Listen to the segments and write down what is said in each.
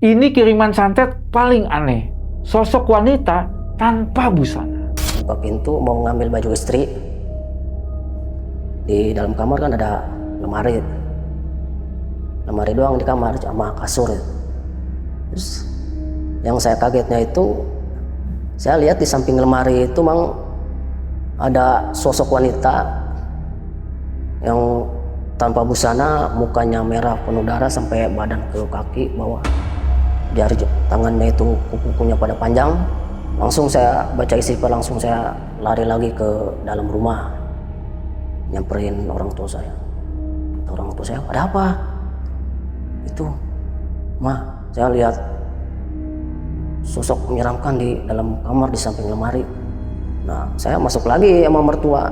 Ini kiriman santet paling aneh. Sosok wanita tanpa busana. Buka pintu mau ngambil baju istri. Di dalam kamar kan ada lemari. Lemari doang di kamar sama kasur. Terus yang saya kagetnya itu, saya lihat di samping lemari itu mang ada sosok wanita yang tanpa busana, mukanya merah penuh darah sampai badan ke kaki bawah. Jari tangannya itu kuku-kukunya pada panjang. Langsung saya baca istighfar, langsung saya lari lagi ke dalam rumah, nyamperin orang tua saya. Orang tua saya, ada apa? Itu, Ma, saya lihat sosok menyeramkan di dalam kamar di samping lemari. Nah, saya masuk lagi sama mertua.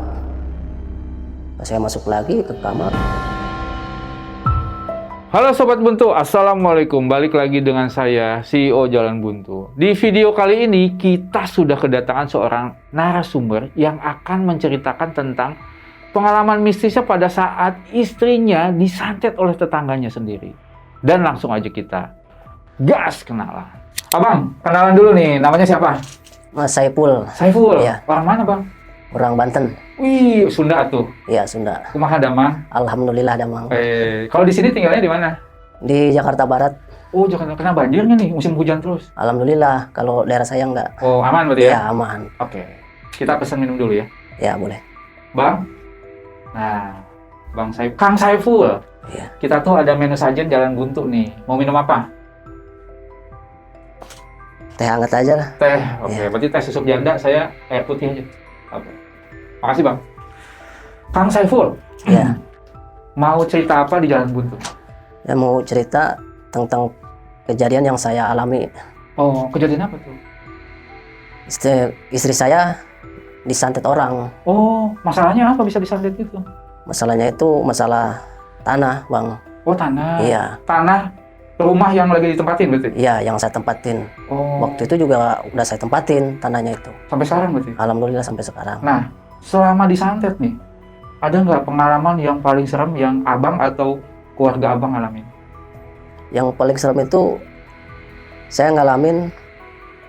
Saya masuk lagi ke kamar. Halo Sobat Buntu, Assalamualaikum. Balik lagi dengan saya, CEO Jalan Buntu. Di video kali ini, kita sudah kedatangan seorang narasumber yang akan menceritakan tentang pengalaman mistisnya pada saat istrinya disantet oleh tetangganya sendiri. Dan langsung aja kita gas kenalan. Abang, kenalan dulu nih, namanya siapa? Mas Saiful. Saiful? Iya. Orang mana Bang? Orang Banten. Wih, Sunda tuh. Iya, Sunda. Kumaha Damang? Alhamdulillah Damang. Kalau di sini tinggalnya di mana? Di Jakarta Barat. Oh, Jakarta. Kena banjir nggak nih? Musim hujan terus? Alhamdulillah, kalau daerah saya enggak. Oh, aman berarti ya? Ya, aman. Oke. Kita pesan minum dulu ya. Ya, boleh. Bang? Nah, Bang Saiful. Kang Saiful. Iya. Kita tuh ada menu sajian Jalan Buntu nih. Mau minum apa? Teh hangat aja lah. Teh. Oke, Iya. berarti teh susup janda, saya air putih aja. Oke. Makasih, Bang. Kang Saiful. Ya, Mau cerita apa di Jalan Buntu? saya mau cerita tentang kejadian yang saya alami. Oh, kejadian apa tuh? Istri saya disantet orang. Oh, masalahnya apa bisa disantet itu? Masalahnya itu masalah tanah, Bang. Oh, tanah. Iya. Tanah rumah yang lagi ditempatin berarti? Iya, yang saya tempatin. Oh, Waktu itu juga udah saya tempatin tanahnya itu. sampai sekarang berarti? Alhamdulillah sampai sekarang. Nah, selama disantet nih, ada nggak pengalaman yang paling serem yang abang atau keluarga abang alamin? Yang paling serem itu saya ngalamin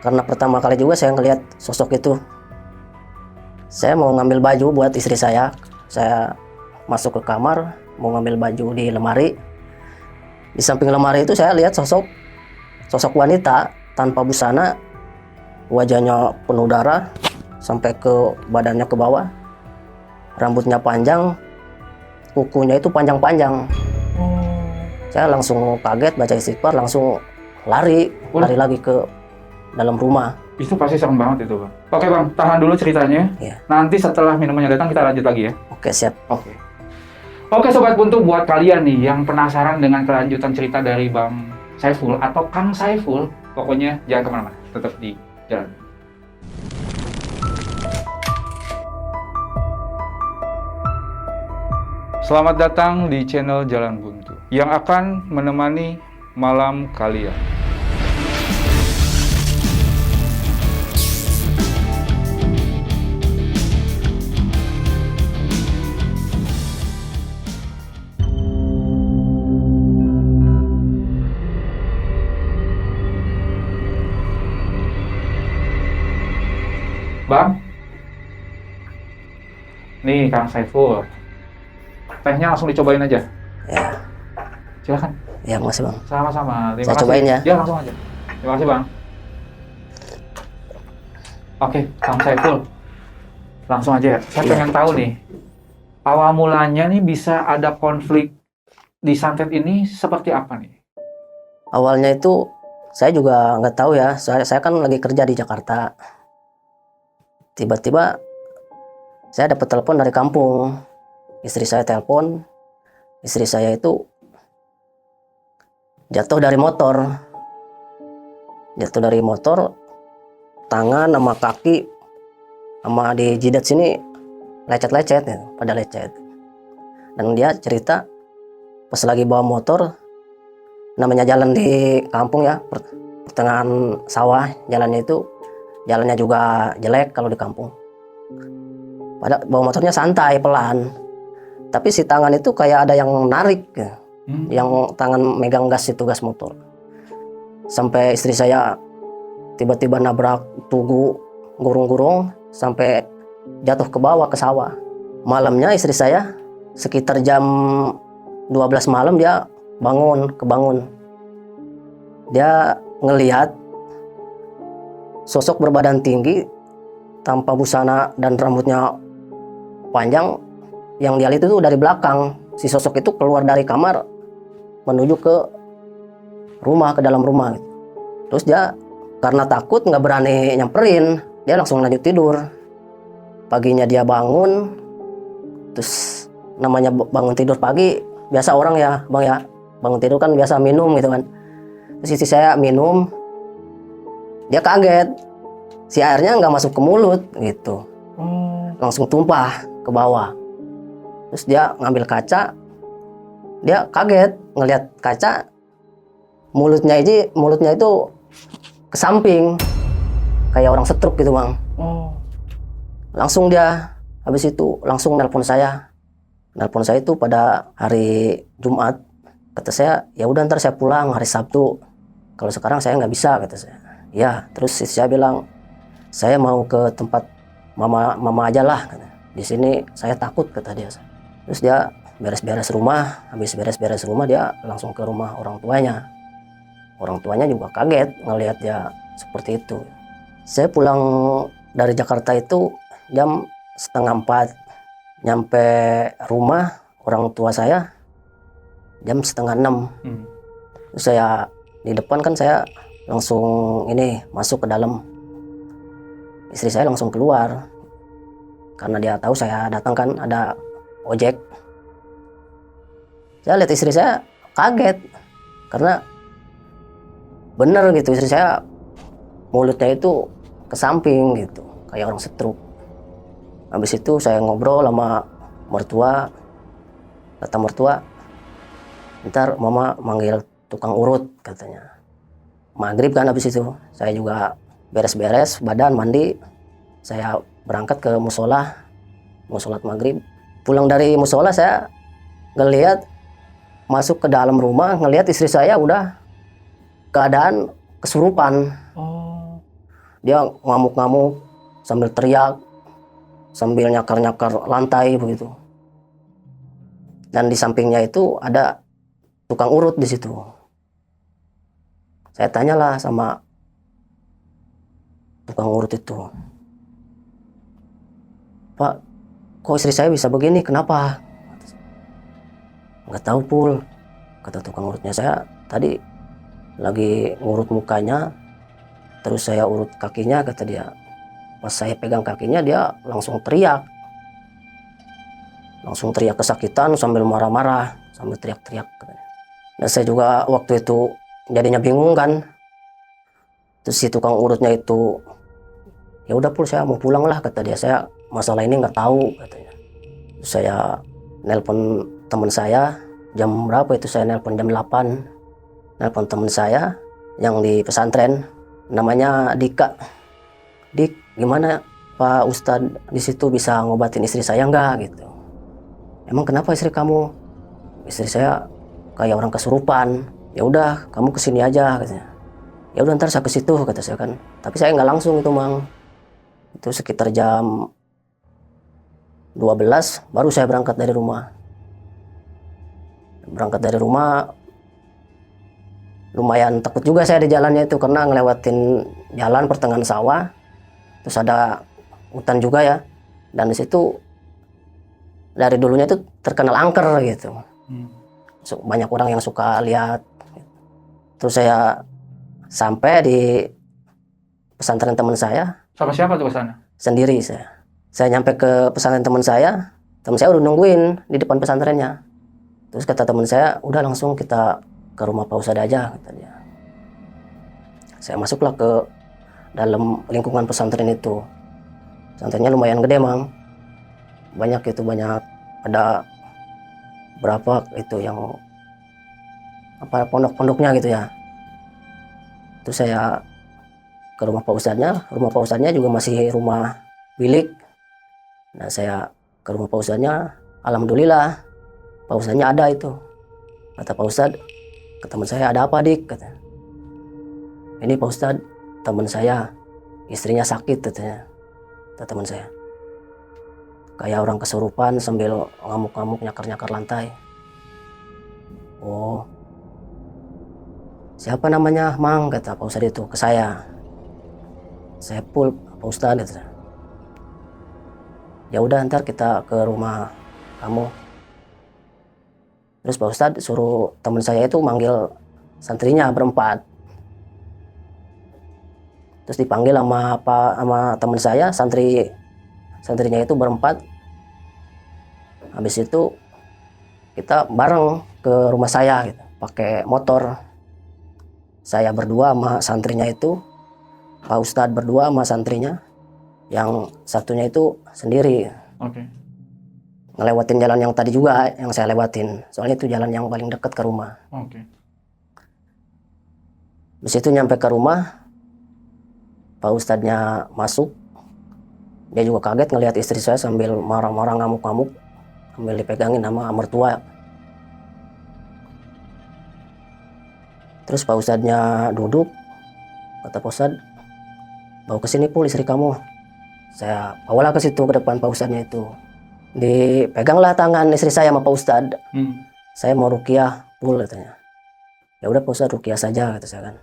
karena pertama kali juga saya ngelihat sosok itu. Saya mau ngambil baju buat istri saya. Saya masuk ke kamar, mau ngambil baju di lemari. Di samping lemari itu saya lihat sosok wanita tanpa busana, wajahnya penuh darah sampai ke badannya ke bawah. Rambutnya panjang, kukunya itu panjang-panjang. Saya langsung kaget, baca istighfar, langsung lari lagi ke dalam rumah. Itu pasti serem banget itu, Bang. Oke, Bang, tahan dulu ceritanya. Iya. Nanti setelah minumannya datang, kita lanjut lagi ya. Oke, siap. Oke, Sobat Buntu, buat kalian nih yang penasaran dengan kelanjutan cerita dari Bang Saiful atau Kang Saiful, pokoknya jangan kemana-mana, tetap di Jalan. Selamat datang di channel Jalan Buntu yang akan menemani malam kalian. Bang, nih Kang Saiful, tehnya langsung dicobain aja. Ya, Silakan. ya makasih Bang. Sama-sama. Terima Saya kasih. cobain ya. Ya, langsung aja. Terima kasih, Bang. Oke, Kang Saiful. Langsung aja. Saya Iya. pengen tahu nih, awal mulanya nih bisa ada konflik di santet ini seperti apa nih? Awalnya itu saya juga nggak tahu ya. Saya kan lagi kerja di Jakarta. Tiba-tiba saya dapat telepon dari kampung. Istri saya telepon. Istri saya itu jatuh dari motor. Jatuh dari motor, tangan sama kaki sama di jidat sini lecet-lecet ya, pada lecet. Dan dia cerita pas lagi bawa motor, namanya jalan di kampung ya, pertengahan sawah, jalannya juga jelek kalau di kampung. Pada bawa motornya santai, pelan. Tapi si tangan itu kayak ada yang narik ya. Yang tangan megang gas itu, gas motor. sampai istri saya tiba-tiba nabrak tugu gurung-gurung sampai jatuh ke bawah ke sawah. Malamnya istri saya sekitar jam 12 malam dia kebangun. Dia ngelihat sosok berbadan tinggi tanpa busana dan rambutnya panjang. Yang dia lihat itu dari belakang. Si sosok itu keluar dari kamar menuju ke rumah, ke dalam rumah. Terus dia karena takut nggak berani nyamperin, dia langsung lanjut tidur. Paginya dia bangun, terus namanya bangun tidur pagi, biasa orang ya bang ya, bangun tidur kan biasa minum gitu kan. Terus istri saya minum, dia kaget, si airnya nggak masuk ke mulut gitu, langsung tumpah ke bawah. Terus dia ngambil kaca, dia kaget ngelihat kaca, mulutnya itu ke samping, kayak orang stroke gitu bang. Langsung dia habis itu langsung nelpon saya. Nelpon saya itu pada hari Jumat. Kata saya, ya udah ntar saya pulang hari Sabtu. Kalau sekarang saya nggak bisa, kata saya. Ya, terus saya bilang, saya mau ke tempat mama aja lah. Di sini saya takut, kata dia. Terus dia beres-beres rumah. Habis beres-beres rumah dia langsung ke rumah orang tuanya. Orang tuanya juga kaget ngelihat dia seperti itu. Saya pulang dari Jakarta itu jam 3:30. Nyampe rumah orang tua saya jam 5:30. Terus saya di depan kan saya langsung masuk ke dalam. Istri saya langsung keluar karena dia tahu saya datang kan, ada ojek. Saya lihat istri saya kaget karena bener gitu, istri saya mulutnya itu ke samping gitu, kayak orang stroke. Habis itu saya ngobrol sama mertua, kata mertua, ntar mama manggil tukang urut, katanya. Maghrib kan habis itu, saya juga beres-beres badan, mandi, saya berangkat ke musola, mau sholat maghrib. Pulang dari musola saya ngelihat masuk ke dalam rumah, ngelihat istri saya udah keadaan kesurupan. Dia ngamuk-ngamuk sambil teriak, sambil nyakar-nyakar lantai begitu. Dan di sampingnya itu ada tukang urut di situ. Saya tanyalah sama tukang urut itu, Pak, kok istri saya bisa begini? Kenapa? Nggak tahu Pul, kata tukang urutnya. Saya tadi lagi ngurut mukanya, terus saya urut kakinya, kata dia. Pas saya pegang kakinya, dia langsung teriak kesakitan sambil marah-marah, sambil teriak-teriak. Dan saya juga waktu itu jadinya bingung kan. Terus si tukang urutnya itu, ya udah Pul, saya mau pulang lah, kata dia. Saya masalah ini nggak tahu, katanya. Terus saya nelpon teman saya, jam berapa itu saya nelpon, jam 8. Nelpon teman saya yang di pesantren, namanya Dika. Dik, gimana Pak Ustadz di situ bisa ngobatin istri saya nggak gitu? Emang kenapa istri kamu? Istri saya kayak orang kesurupan. Ya udah, kamu kesini aja, katanya. Ya udah ntar saya ke situ, kata saya kan. Tapi saya nggak langsung itu Mang. Itu sekitar jam 12 baru saya berangkat dari rumah. Lumayan takut juga saya di jalannya itu karena ngelewatin jalan pertengahan sawah. Terus ada hutan juga ya. Dan di situ dari dulunya itu terkenal angker gitu. Banyak orang yang suka lihat. Terus saya sampai di pesantren teman saya. Sama siapa tuh ke sana? Sendiri saya. Saya nyampe ke pesantren teman saya udah nungguin di depan pesantrennya. Terus kata teman saya, udah langsung kita ke rumah Pak Ustadz aja, kata dia. Saya masuklah ke dalam lingkungan pesantren itu. Pesantrennya lumayan gede Mang. Banyak ada berapa itu yang pondok-pondoknya gitu ya. Terus saya ke rumah Pak Ustadznya juga masih rumah bilik. Nah saya ke rumah Pak Ustadznya, alhamdulillah Pak Ustadznya ada itu. Kata Pak Ustadz, ke teman saya, ada apa Dik? Kata. ini Pak Ustadz, teman saya istrinya sakit katanya, kata teman saya. Kayak orang kesurupan sambil ngamuk-ngamuk nyakar-nyakar lantai. Oh, siapa namanya Mang, kata Pak Ustadz itu ke saya. Saiful Pak Ustadz gitu. Ya udah ntar kita ke rumah kamu. Terus Pak Ustadz suruh teman saya itu manggil santrinya berempat. Terus dipanggil sama teman saya, santrinya itu berempat. Habis itu kita bareng ke rumah saya gitu, pakai motor. Saya berdua sama santrinya itu, Pak Ustadz berdua sama santrinya, yang satunya itu sendiri. Oke. Ngelewatin jalan yang tadi juga yang saya lewatin, soalnya itu jalan yang paling dekat ke rumah. Oke. Habis itu nyampe ke rumah, Pak Ustadznya masuk. Dia juga kaget ngelihat istri saya sambil marah-marah ngamuk-ngamuk, sambil dipegangin sama mertua. Terus Pak Ustadznya duduk, kata Pak Ustadz, bawa ke sini Pul istri kamu. Saya bawalah ke situ ke depan Pak Ustadznya itu. Dipeganglah tangan istri saya sama Pak Ustadz. Saya mau ruqyah Pul katanya. Ya udah Pak Ustadz ruqyah saja kata saya kan.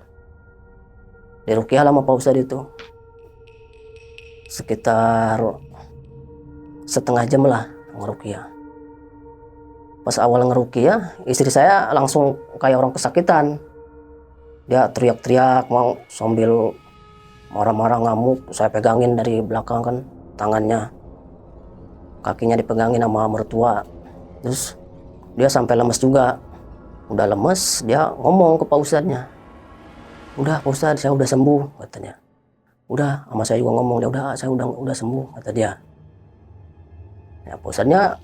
Diruqyah lah sama Pak Ustadz itu. Sekitar setengah jam lah ngeruqyah. Pas awal ngeruqyah, istri saya langsung kayak orang kesakitan. Dia teriak-teriak mau sambil marah-marah ngamuk. Saya pegangin dari belakang kan tangannya, kakinya dipegangin sama mertua. Terus dia sampai lemes juga. Udah lemes, dia ngomong ke Pak Ustadznya, udah Pak Ustadz saya udah sembuh katanya. Udah, sama saya juga ngomong, ya udah saya udah sembuh kata dia. Ya Pak Ustadznya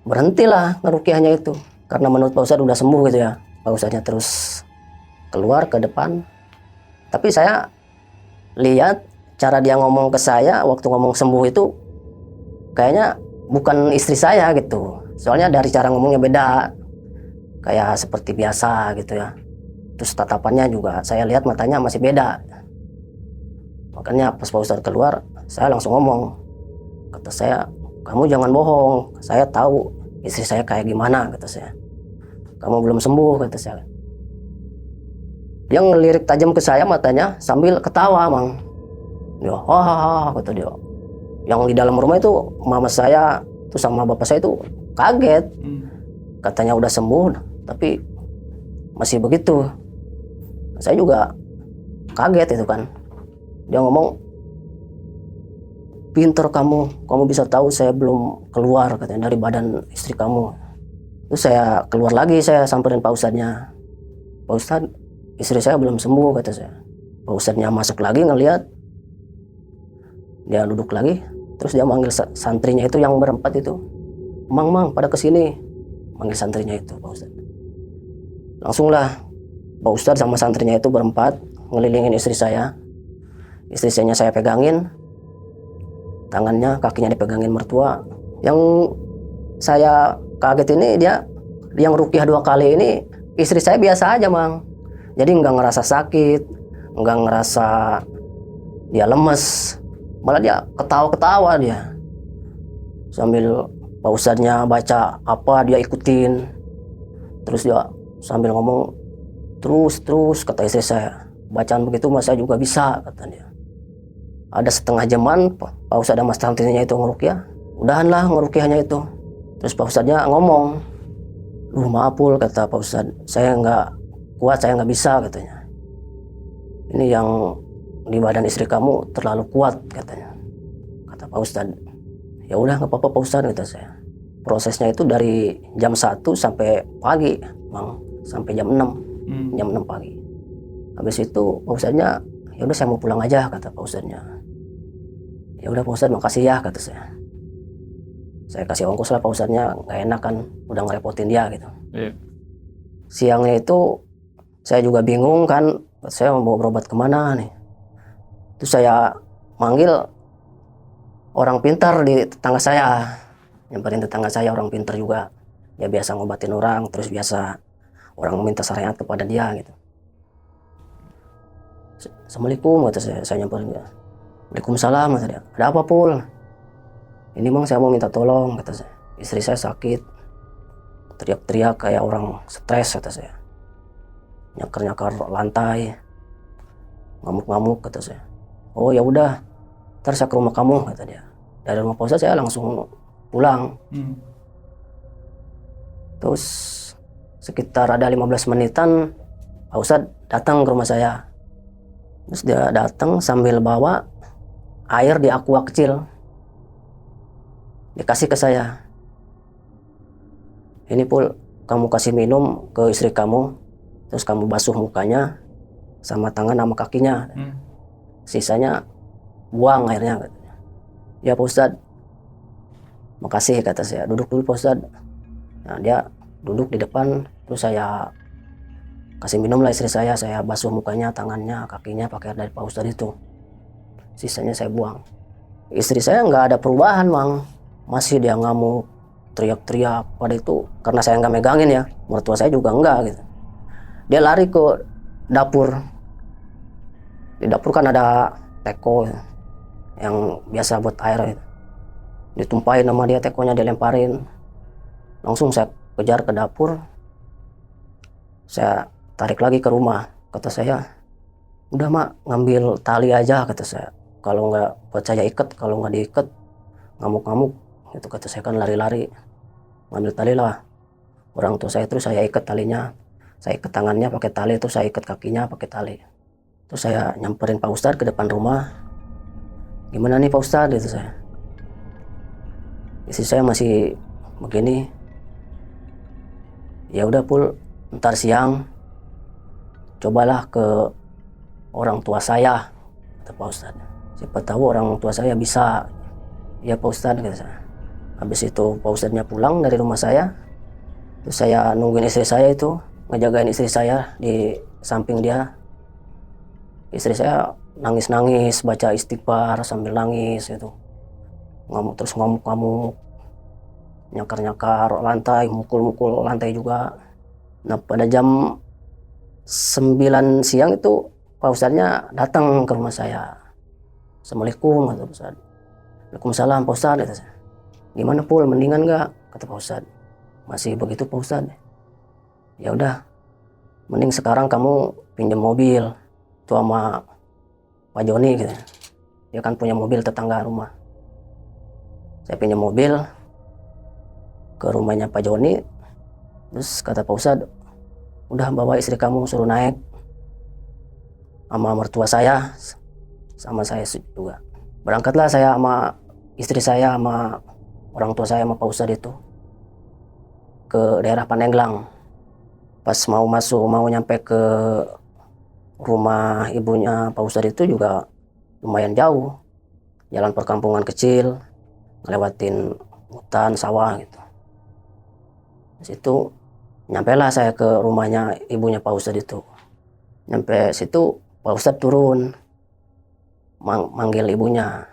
berhentilah ngeruqyahnya itu, karena menurut Pak Ustadz udah sembuh gitu ya. Pak Ustadznya terus keluar ke depan. Tapi saya lihat cara dia ngomong ke saya waktu ngomong sembuh itu kayaknya bukan istri saya gitu. Soalnya dari cara ngomongnya beda, kayak seperti biasa gitu ya. Terus tatapannya juga saya lihat matanya masih beda. Makanya pas Pak Ustadz keluar, saya langsung ngomong. Kata saya, kamu jangan bohong, saya tahu istri saya kayak gimana, kata saya. Kamu belum sembuh, kata saya. Dia ngelirik tajam ke saya matanya sambil ketawa, Mang. Dia, hahaha, kata dia. Yang di dalam rumah itu mama saya tuh sama bapak saya itu kaget. Katanya udah sembuh, tapi masih begitu. Saya juga kaget itu kan. Dia ngomong, pinter kamu bisa tahu saya belum keluar katanya dari badan istri kamu. Terus saya keluar lagi, saya samperin Pak Ustadznya. Pak Ustadz, istri saya belum sembuh, kata saya. Pak Ustadznya masuk lagi ngelihat, dia duduk lagi, terus dia manggil santrinya itu yang berempat itu. Mang, pada kesini. Manggil santrinya itu, Pak Ustadz. Langsunglah Pak Ustadz sama santrinya itu berempat ngelilingin istri saya. Istri saya pegangin tangannya, kakinya dipegangin mertua. Yang saya kaget ini, dia yang ruqyah 2 kali ini istri saya biasa aja, Mang. Jadi nggak ngerasa sakit, nggak ngerasa dia lemes, malah dia ketawa-ketawa dia. Sambil Pak Ustadznya baca apa dia ikutin, terus dia sambil ngomong terus kata istri saya, bacaan begitu mas saya juga bisa, kata dia. Ada setengah jaman Pak Ustadz sama santrinya itu ngeruqyah, udahan lah ngeruqyahnya itu. Terus Pak Ustadznya ngomong, maaf Pul, kata Pak Ustadz, saya nggak kuat, saya nggak bisa, katanya. Ini yang di badan istri kamu terlalu kuat, katanya. Kata Pak Ustadz, ya udah nggak apa-apa Pak Ustadz, kata saya. Prosesnya itu dari jam 1 sampai pagi, Mang, sampai jam 6, jam 6 pagi. Habis itu Pak Ustadznya, ya udah saya mau pulang aja, kata Pak Ustadznya. Ya udah Pak Ustadz, makasih ya, kata saya. Saya kasih ongkos lah Pak Ustadznya, nggak enak kan, udah ngerepotin dia gitu. Iya. Siangnya itu saya juga bingung kan, saya mau berobat kemana nih. Terus saya manggil orang pintar di tetangga saya, nyamperin tetangga saya orang pintar juga. Dia biasa ngobatin orang, terus biasa orang meminta syariat kepada dia gitu. Assalamualaikum kata saya nyamperin dia. Waalaikumsalam kata dia. Ada apa Pul? Ini Mang saya mau minta tolong kata saya. Istri saya sakit. Teriak-teriak kayak orang stres kata saya. Nyakar-nyakar lantai. Ngamuk-ngamuk kata saya. Oh ya udah, ntar saya ke rumah kamu kata dia. Dari rumah Pak Ustadz saya langsung pulang. Terus sekitar ada 15 menitan Pak Ustadz datang ke rumah saya. Terus dia datang sambil bawa air di aqua kecil. Dikasih ke saya. Ini Pul, kamu kasih minum ke istri kamu. Terus kamu basuh mukanya sama tangan sama kakinya. Sisanya buang airnya katanya. Ya Pak Ustadz, makasih kata saya. Duduk dulu Pak Ustadz. Nah dia duduk di depan, terus saya kasih minum lah istri saya basuh mukanya, tangannya, kakinya pakai air dari Pak Ustadz itu. Sisanya saya buang. Istri saya nggak ada perubahan Mang, masih dia ngamuk, teriak-teriak. Pada itu karena saya nggak megangin ya, mertua saya juga enggak gitu. Dia lari ke dapur. Di dapur kan ada teko yang biasa buat air. Ditumpahin sama dia tekonya, dilemparin. Langsung saya kejar ke dapur. Saya tarik lagi ke rumah. Kata saya, udah Mak, ngambil tali aja kata saya. Kalau nggak buat saya ikat, kalau nggak diikat ngamuk-ngamuk. Itu kata saya, kan lari-lari. Ngambil tali lah. Orang tua saya terus saya ikat talinya. Saya ikat tangannya pakai tali, terus saya ikat kakinya pakai tali. Terus saya nyamperin Pak Ustadz ke depan rumah. Gimana nih Pak Ustadz gitu saya. Istri saya masih begini. Ya udah Pul, ntar siang cobalah ke orang tua saya kata Pak Ustadz. Siapa tahu orang tua saya bisa. Ya Pak Ustadz kata saya. Habis itu Pak Ustadznya pulang dari rumah saya. Terus saya nungguin istri saya itu, ngejagain istri saya di samping dia. Istri saya nangis-nangis, baca istighfar sambil nangis gitu. Terus ngamuk-ngamuk, nyakar-nyakar lantai, mukul-mukul lantai juga. Nah pada jam 9 siang itu Pak Ustadznya datang ke rumah saya. Assalamualaikum kata Pak Ustadz. Waalaikumsalam Pak Ustadz kata saya. Gimana Pul, mendingan nggak kata Pak Ustadz. Masih begitu Pak Ustadz. Ya udah, mending sekarang kamu pinjam mobil itu sama Pak Joni gitu. Dia kan punya mobil tetangga rumah. Saya pinjam mobil ke rumahnya Pak Joni. Terus kata Pak Ustadz, udah bawa istri kamu suruh naik sama mertua saya sama saya juga. Berangkatlah saya sama istri saya sama orang tua saya sama Pak Ustadz itu ke daerah Pandeglang. Pas mau nyampe ke rumah ibunya Pak Ustadz itu juga lumayan jauh. Jalan perkampungan kecil, ngelewatin hutan, sawah gitu. Di situ nyampelah saya ke rumahnya ibunya Pak Ustadz itu. Nyampe situ Pak Ustadz turun, manggil ibunya.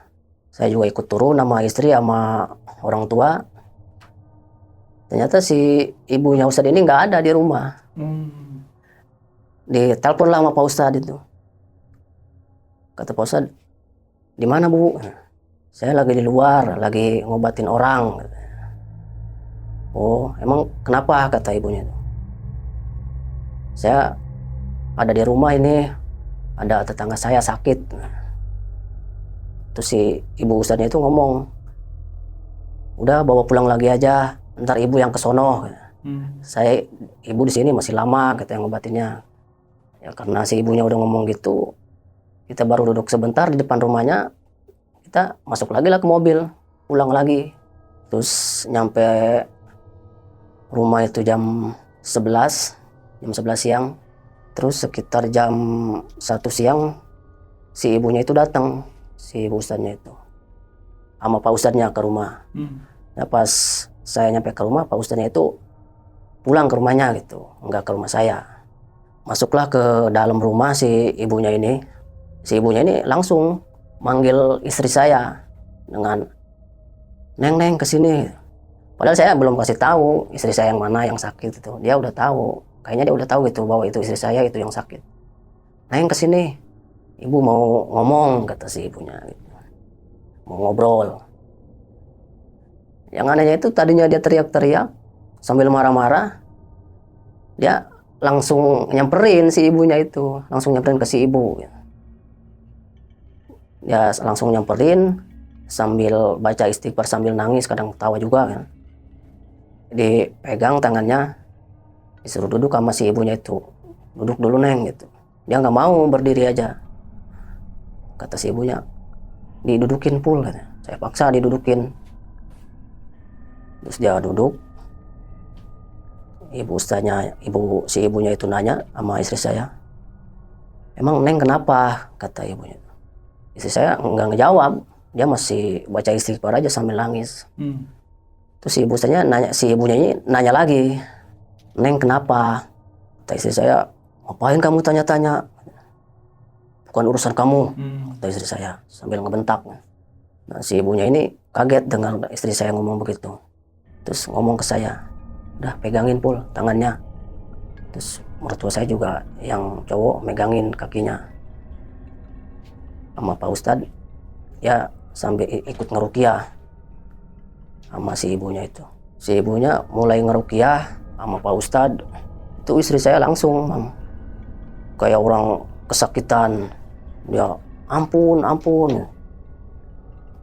Saya juga ikut turun sama istri sama orang tua. Ternyata si ibunya Ustadz ini nggak ada di rumah. Ditelepon lah sama Pak Ustadz itu. Kata Pak Ustadz, di mana Bu? Saya lagi di luar, lagi ngobatin orang. Oh, emang kenapa? Kata ibunya. Saya ada di rumah ini, ada tetangga saya sakit. Terus si ibu Ustadznya itu ngomong, udah bawa pulang lagi aja, ntar ibu yang kesono. Saya ibu di sini masih lama, kata yang ngobatinnya. Ya karena si ibunya udah ngomong gitu, kita baru duduk sebentar di depan rumahnya, kita masuk lagi lah ke mobil, pulang lagi. Terus nyampe rumah itu jam 11 siang. Terus sekitar jam 1 siang si ibunya itu datang, si ibu Ustadznya itu sama Pak Ustadznya ke rumah. Nah pas saya nyampe ke rumah, Pak Ustadznya itu pulang ke rumahnya gitu, nggak ke rumah saya. Masuklah ke dalam rumah si ibunya ini. Si ibunya ini langsung manggil istri saya dengan, Neng kesini. Padahal saya belum kasih tahu istri saya yang mana yang sakit itu. Dia udah tahu, kayaknya dia udah tahu gitu bahwa itu istri saya itu yang sakit. Neng kesini. ibu mau ngomong, kata si ibunya gitu. Mau ngobrol. Yang anehnya itu tadinya dia teriak-teriak sambil marah-marah, dia langsung nyamperin si ibunya itu, langsung nyamperin ke si ibu. Dia langsung nyamperin sambil baca istighfar sambil nangis, kadang ketawa juga kan. Dipegang tangannya, disuruh duduk sama si ibunya itu, duduk dulu neng gitu. Dia nggak mau berdiri aja, kata si ibunya, didudukin pul, katanya. Saya paksa didudukin. Terus dia duduk. Si ibunya itu nanya sama istri saya, emang neng kenapa, kata ibunya. Istri saya nggak ngejawab, dia masih baca istighfar aja sambil nangis. Terus si ibunya ini nanya lagi, neng kenapa, kata istri saya, ngapain kamu tanya-tanya, bukan urusan kamu, kata istri saya sambil ngebentak. Nah, si ibunya ini kaget dengar istri saya ngomong begitu. Terus ngomong ke saya, udah pegangin pul tangannya. Terus mertua saya juga yang cowok megangin kakinya. Sama Pak Ustadz, ya sambil ikut ngeruqyah sama si ibunya itu. Si ibunya mulai ngeruqyah sama Pak Ustadz, itu istri saya langsung kayak orang kesakitan. Dia ampun,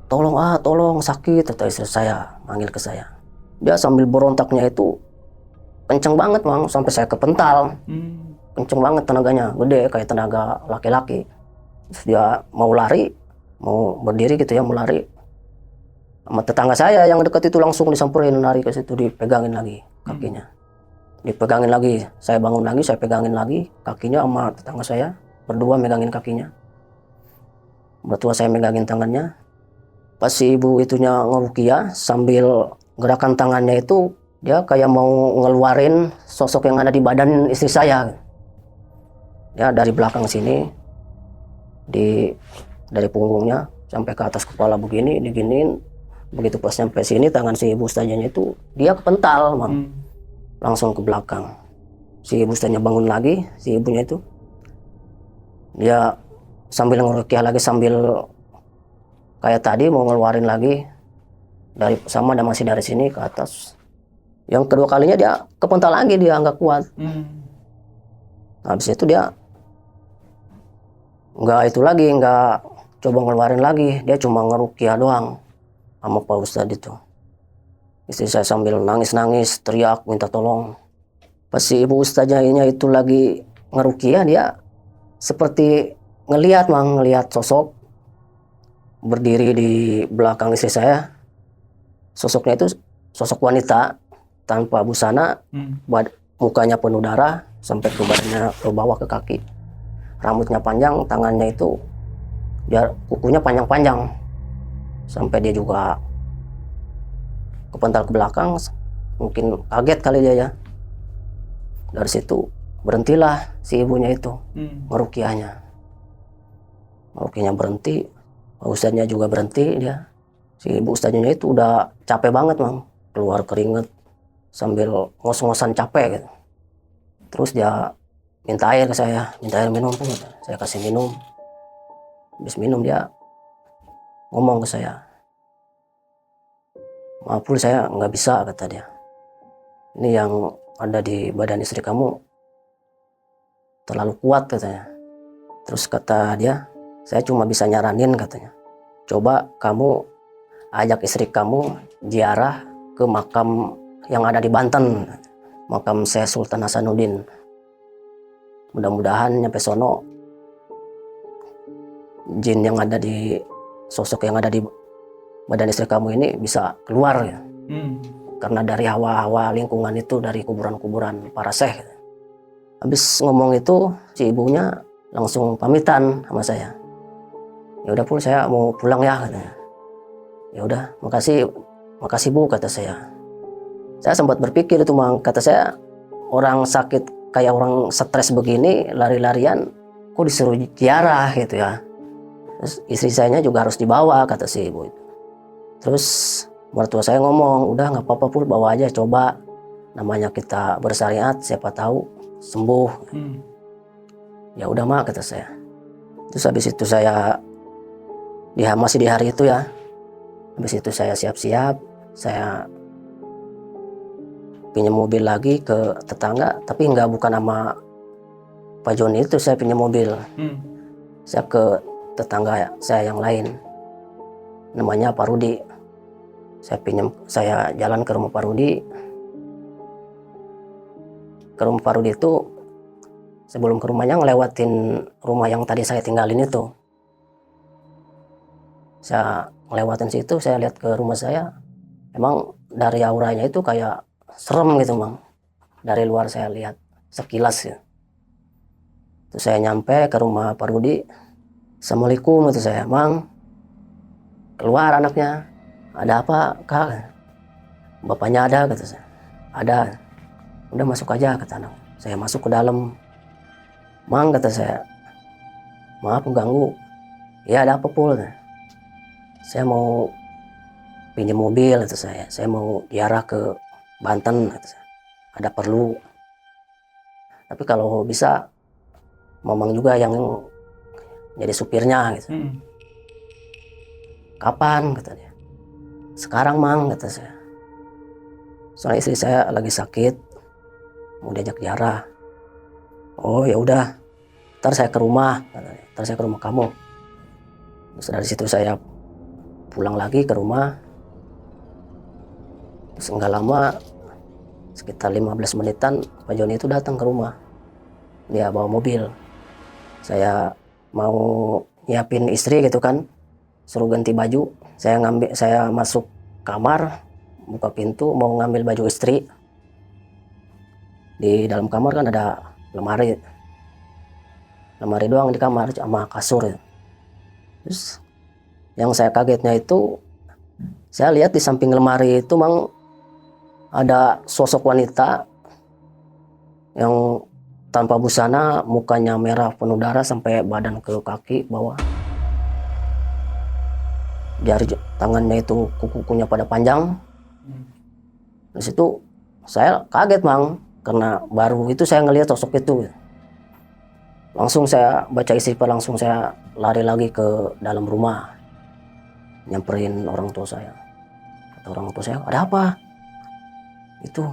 tolong sakit, kata istri saya manggil ke saya. Dia sambil berontaknya itu kenceng banget sampai saya kepental. Kenceng banget tenaganya, gede kayak tenaga laki-laki. Terus dia mau lari, mau berdiri gitu ya, mau lari. Sama tetangga saya yang dekat itu langsung disamperin, lari ke situ, dipegangin lagi kakinya. Dipegangin lagi, saya bangun lagi, saya pegangin lagi kakinya sama tetangga saya, berdua megangin kakinya. Mertua saya megangin tangannya. Pas si ibu itunya ngeruqyah sambil gerakan tangannya itu, dia kayak mau ngeluarin sosok yang ada di badan istri saya. Ya dari belakang sini, dari punggungnya sampai ke atas kepala begini, diginiin. Begitu pas sampai sini, tangan si ibu ustazahnya itu dia kepental, langsung ke belakang. Si ibu ustazahnya bangun lagi, si ibunya itu dia sambil ngeruqyah lagi, sambil kayak tadi mau ngeluarin lagi masih dari sini ke atas. Yang kedua kalinya dia kepental lagi, dia nggak kuat. Habis itu dia nggak coba ngeluarin lagi, dia cuma ngeruqyah doang sama Pak Ustadz itu. Istri saya sambil nangis-nangis, teriak minta tolong. Pas si ibu ustazahnya itu lagi ngeruqyah, dia seperti ngelihat sosok berdiri di belakang istri saya. Sosoknya itu sosok wanita tanpa busana, mukanya penuh darah sampai ke badannya, ke bawah ke kaki. Rambutnya panjang, tangannya itu kukunya panjang-panjang sampai dia juga kepental ke belakang. Mungkin kaget kali dia ya. Dari situ berhentilah si ibunya itu ngeruqyahnya. Ngeruqyahnya berhenti, Pak Ustadznya juga berhenti dia. Si ibu ustazahnya itu udah capek banget keluar keringet sambil ngos-ngosan capek gitu. Terus dia minta air ke saya, minta air minum pun. Saya kasih minum. Habis minum dia ngomong ke saya, maaf pul, saya nggak bisa, kata dia. Ini yang ada di badan istri kamu terlalu kuat, katanya. Terus kata dia, saya cuma bisa nyaranin, katanya, coba kamu ajak istri kamu ziarah ke makam yang ada di Banten, makam Syekh Sultan Hasanuddin. Mudah-mudahan nyampe sono jin yang ada di sosok yang ada di badan istri kamu ini bisa keluar ya. Karena dari hawa-hawa lingkungan itu, dari kuburan-kuburan para syekh. Habis ngomong itu, si ibunya langsung pamitan sama saya. Ya udah pul, saya mau pulang ya, katanya. Ya udah, makasih Bu, kata saya. Saya sempat berpikir itu, kata saya, orang sakit kayak orang stres begini, lari-larian, kok disuruh ziarah gitu ya. Terus istri saya juga harus dibawa, kata si ibu itu. Terus mertua saya ngomong, udah nggak apa-apa pul, bawa aja, coba. Namanya kita bersyariat, siapa tahu sembuh. Ya udah mak, kata saya. Terus habis itu saya masih di hari itu ya, habis itu saya siap-siap, saya pinjam mobil lagi ke tetangga, tapi bukan sama Pak Joni itu saya pinjam mobil. Saya ke tetangga saya yang lain, namanya Pak Rudi. Saya jalan ke rumah Pak Rudi. Ke rumah Pak Rudi itu, sebelum ke rumahnya ngelewatin rumah yang tadi saya tinggalin itu. Saya ngelewatin situ, saya lihat ke rumah saya, emang dari auranya itu kayak serem gitu Bang. Dari luar saya lihat sekilas ya. Terus saya nyampe ke rumah Pak Rudi, Assalamualaikum itu saya, Bang. Keluar anaknya, ada apa Kak? Bapaknya ada kata saya. Ada. Udah masuk aja kata anak. Saya masuk ke dalam. Mang kata saya, maaf mengganggu. Ya ada apa Pul? Saya mau pinjam mobil kata saya mau diarah ke Banten kata saya. Ada perlu. Tapi kalau bisa Mamang juga yang jadi supirnya gitu. Kapan katanya? Sekarang Mang kata saya. Soalnya istri saya lagi sakit, mau diajak ziarah. Oh ya udah, ntar saya ke rumah, katanya. Ntar saya ke rumah kamu. Terus dari situ saya pulang lagi ke rumah. Terus enggak lama, sekitar 15 menitan Pak Joni itu datang ke rumah. Dia bawa mobil. Saya mau nyiapin istri gitu kan, suruh ganti baju. Saya masuk kamar, buka pintu mau ngambil baju istri. Di dalam kamar kan ada lemari doang di kamar sama kasur. Terus yang saya kagetnya itu, saya lihat di samping lemari itu Mang ada sosok wanita yang tanpa busana, mukanya merah penuh darah sampai badan ke kaki bawah. Jari tangannya itu kuku-kukunya pada panjang. Di situ saya kaget Mang, karena baru itu saya ngelihat sosok itu. Langsung saya baca istighfar, langsung saya lari lagi ke dalam rumah, nyamperin orang tua saya. Kata orang tua saya, ada apa? Itu,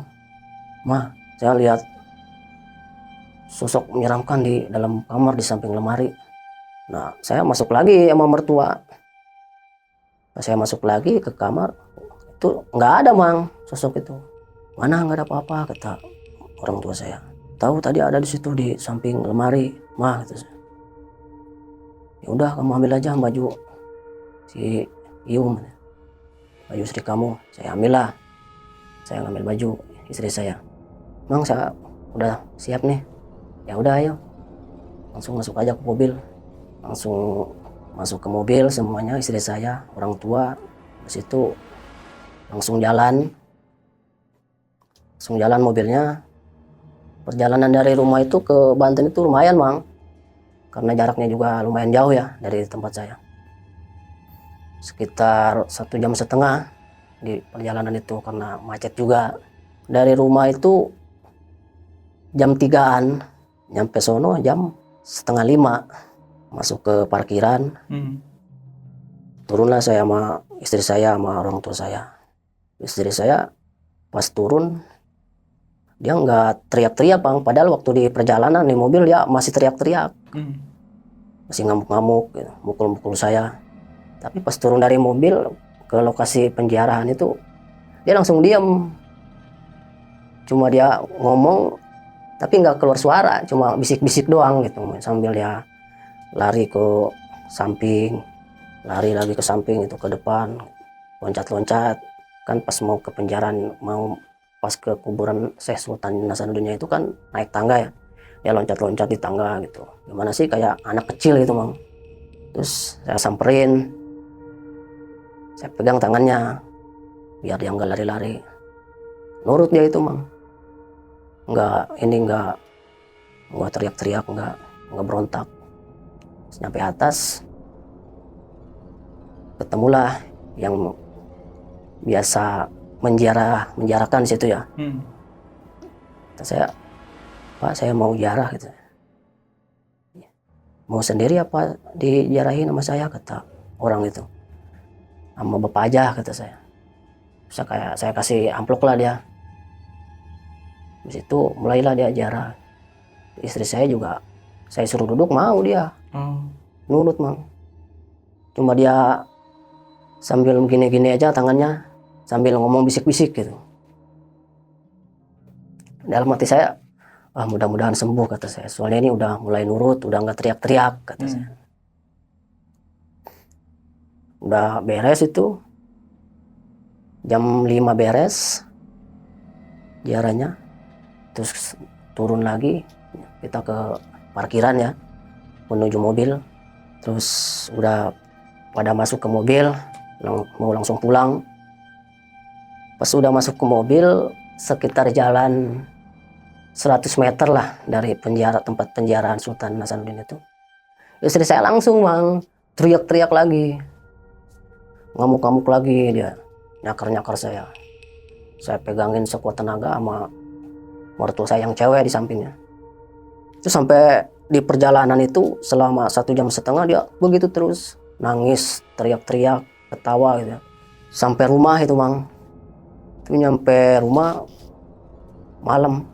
Ma, saya lihat sosok menyeramkan di dalam kamar di samping lemari. Nah, saya masuk lagi sama mertua. Nah, saya masuk lagi ke kamar, itu nggak ada Mang sosok itu. Mana nggak ada apa-apa kata orang tua saya. Tahu tadi ada di situ di samping lemari, Ma kata saya. Ya udah kamu ambil aja baju si Ium, baju istri kamu. Saya ambil lah. Saya ngambil baju istri saya. Mang saya udah siap nih. Ya udah ayo. Langsung masuk aja ke mobil. Langsung masuk ke mobil semuanya, istri saya, orang tua. Di situ langsung jalan. Langsung jalan mobilnya. Perjalanan dari rumah itu ke Banten itu lumayan Mang. Karena jaraknya juga lumayan jauh ya dari tempat saya. Sekitar 1,5 jam di perjalanan itu karena macet juga. Dari rumah itu jam 3-an, nyampe sono jam 4:30, masuk ke parkiran. Turunlah saya sama istri saya sama orang tua saya. Istri saya pas turun dia nggak teriak-teriak Bang, padahal waktu di perjalanan di mobil dia masih teriak-teriak, masih ngamuk-ngamuk, gitu, mukul-mukul saya. Tapi pas turun dari mobil ke lokasi penjarahan itu dia langsung diam, cuma dia ngomong tapi nggak keluar suara, cuma bisik-bisik doang gitu, sambil dia lari ke samping, lari lagi ke samping itu ke depan, loncat-loncat. Kan pas mau ke penjaraan, mau pas ke kuburan Syekh Sultan Nasaruddin itu kan naik tangga ya, dia loncat-loncat di tangga gitu, gimana sih kayak anak kecil gitu Mang. Terus saya samperin, saya pegang tangannya biar dia nggak lari-lari. Nurut dia itu Mang, nggak teriak-teriak, nggak berontak. Terus nyampe atas, ketemulah yang biasa menjarakan di situ ya. Kata saya, Pak saya mau ziarah gitu. mau sendiri apa dijarahin sama saya, kata orang itu. Sama bapak aja, kata saya. Saya kasih amplop lah dia. Di situ mulailah dia jarah. Istri saya juga, saya suruh duduk mau dia. Nurut mang. Cuma dia sambil gini-gini aja tangannya, sambil ngomong bisik-bisik gitu. Dalam hati saya, mudah-mudahan sembuh, kata saya. Soalnya ini udah mulai nurut, udah nggak teriak-teriak, kata saya. Udah beres itu, jam 5 beres jaranya, terus turun lagi, kita ke parkiran ya, menuju mobil. Terus udah pada masuk ke mobil, mau langsung pulang. Pas udah masuk ke mobil, sekitar jalan 100 meter lah dari tempat penjaraan Sultan Hasanuddin itu, istri saya langsung mang teriak-teriak lagi, ngamuk-ngamuk lagi dia, nyakar-nyakar saya. Saya pegangin sekuat tenaga sama mertua saya yang cewek di sampingnya. Itu sampai di perjalanan itu selama 1,5 jam dia begitu terus nangis, teriak-teriak, ketawa gitu. Sampai rumah itu mang, itu nyampe rumah malam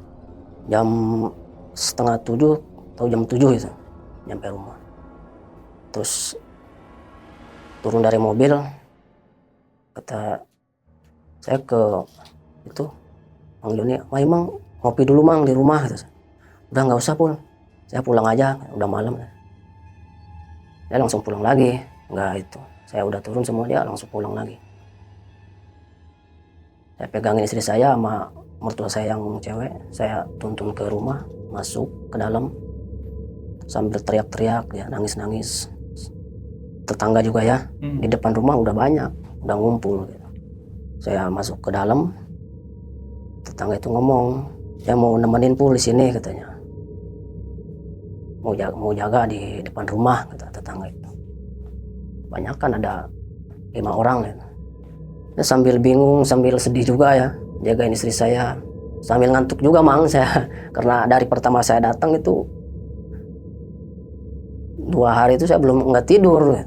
jam 6:30 atau jam 7 itu nyampe rumah. Terus turun dari mobil, kata saya ke itu Mang Joni, Mang ngopi dulu Mang di rumah gitu. Udah nggak usah Pul, saya pulang aja, udah malam. Dia langsung pulang lagi, nggak itu. Saya udah turun semua, dia langsung pulang lagi. Saya pegangin istri saya sama mertua saya yang cewek, saya tuntun ke rumah, masuk ke dalam sambil teriak-teriak ya, nangis-nangis. Tetangga juga ya, di depan rumah udah banyak, udah ngumpul gitu. Saya masuk ke dalam, tetangga itu ngomong, saya mau nemenin Pul di sini katanya. Mau jaga di depan rumah, kata tetangga itu. Banyak kan ada 5 orang gitu. Saya sambil bingung, sambil sedih juga ya, jagain istri saya. Sambil ngantuk juga mang saya, karena dari pertama saya datang itu 2 hari itu saya belum nggak tidur.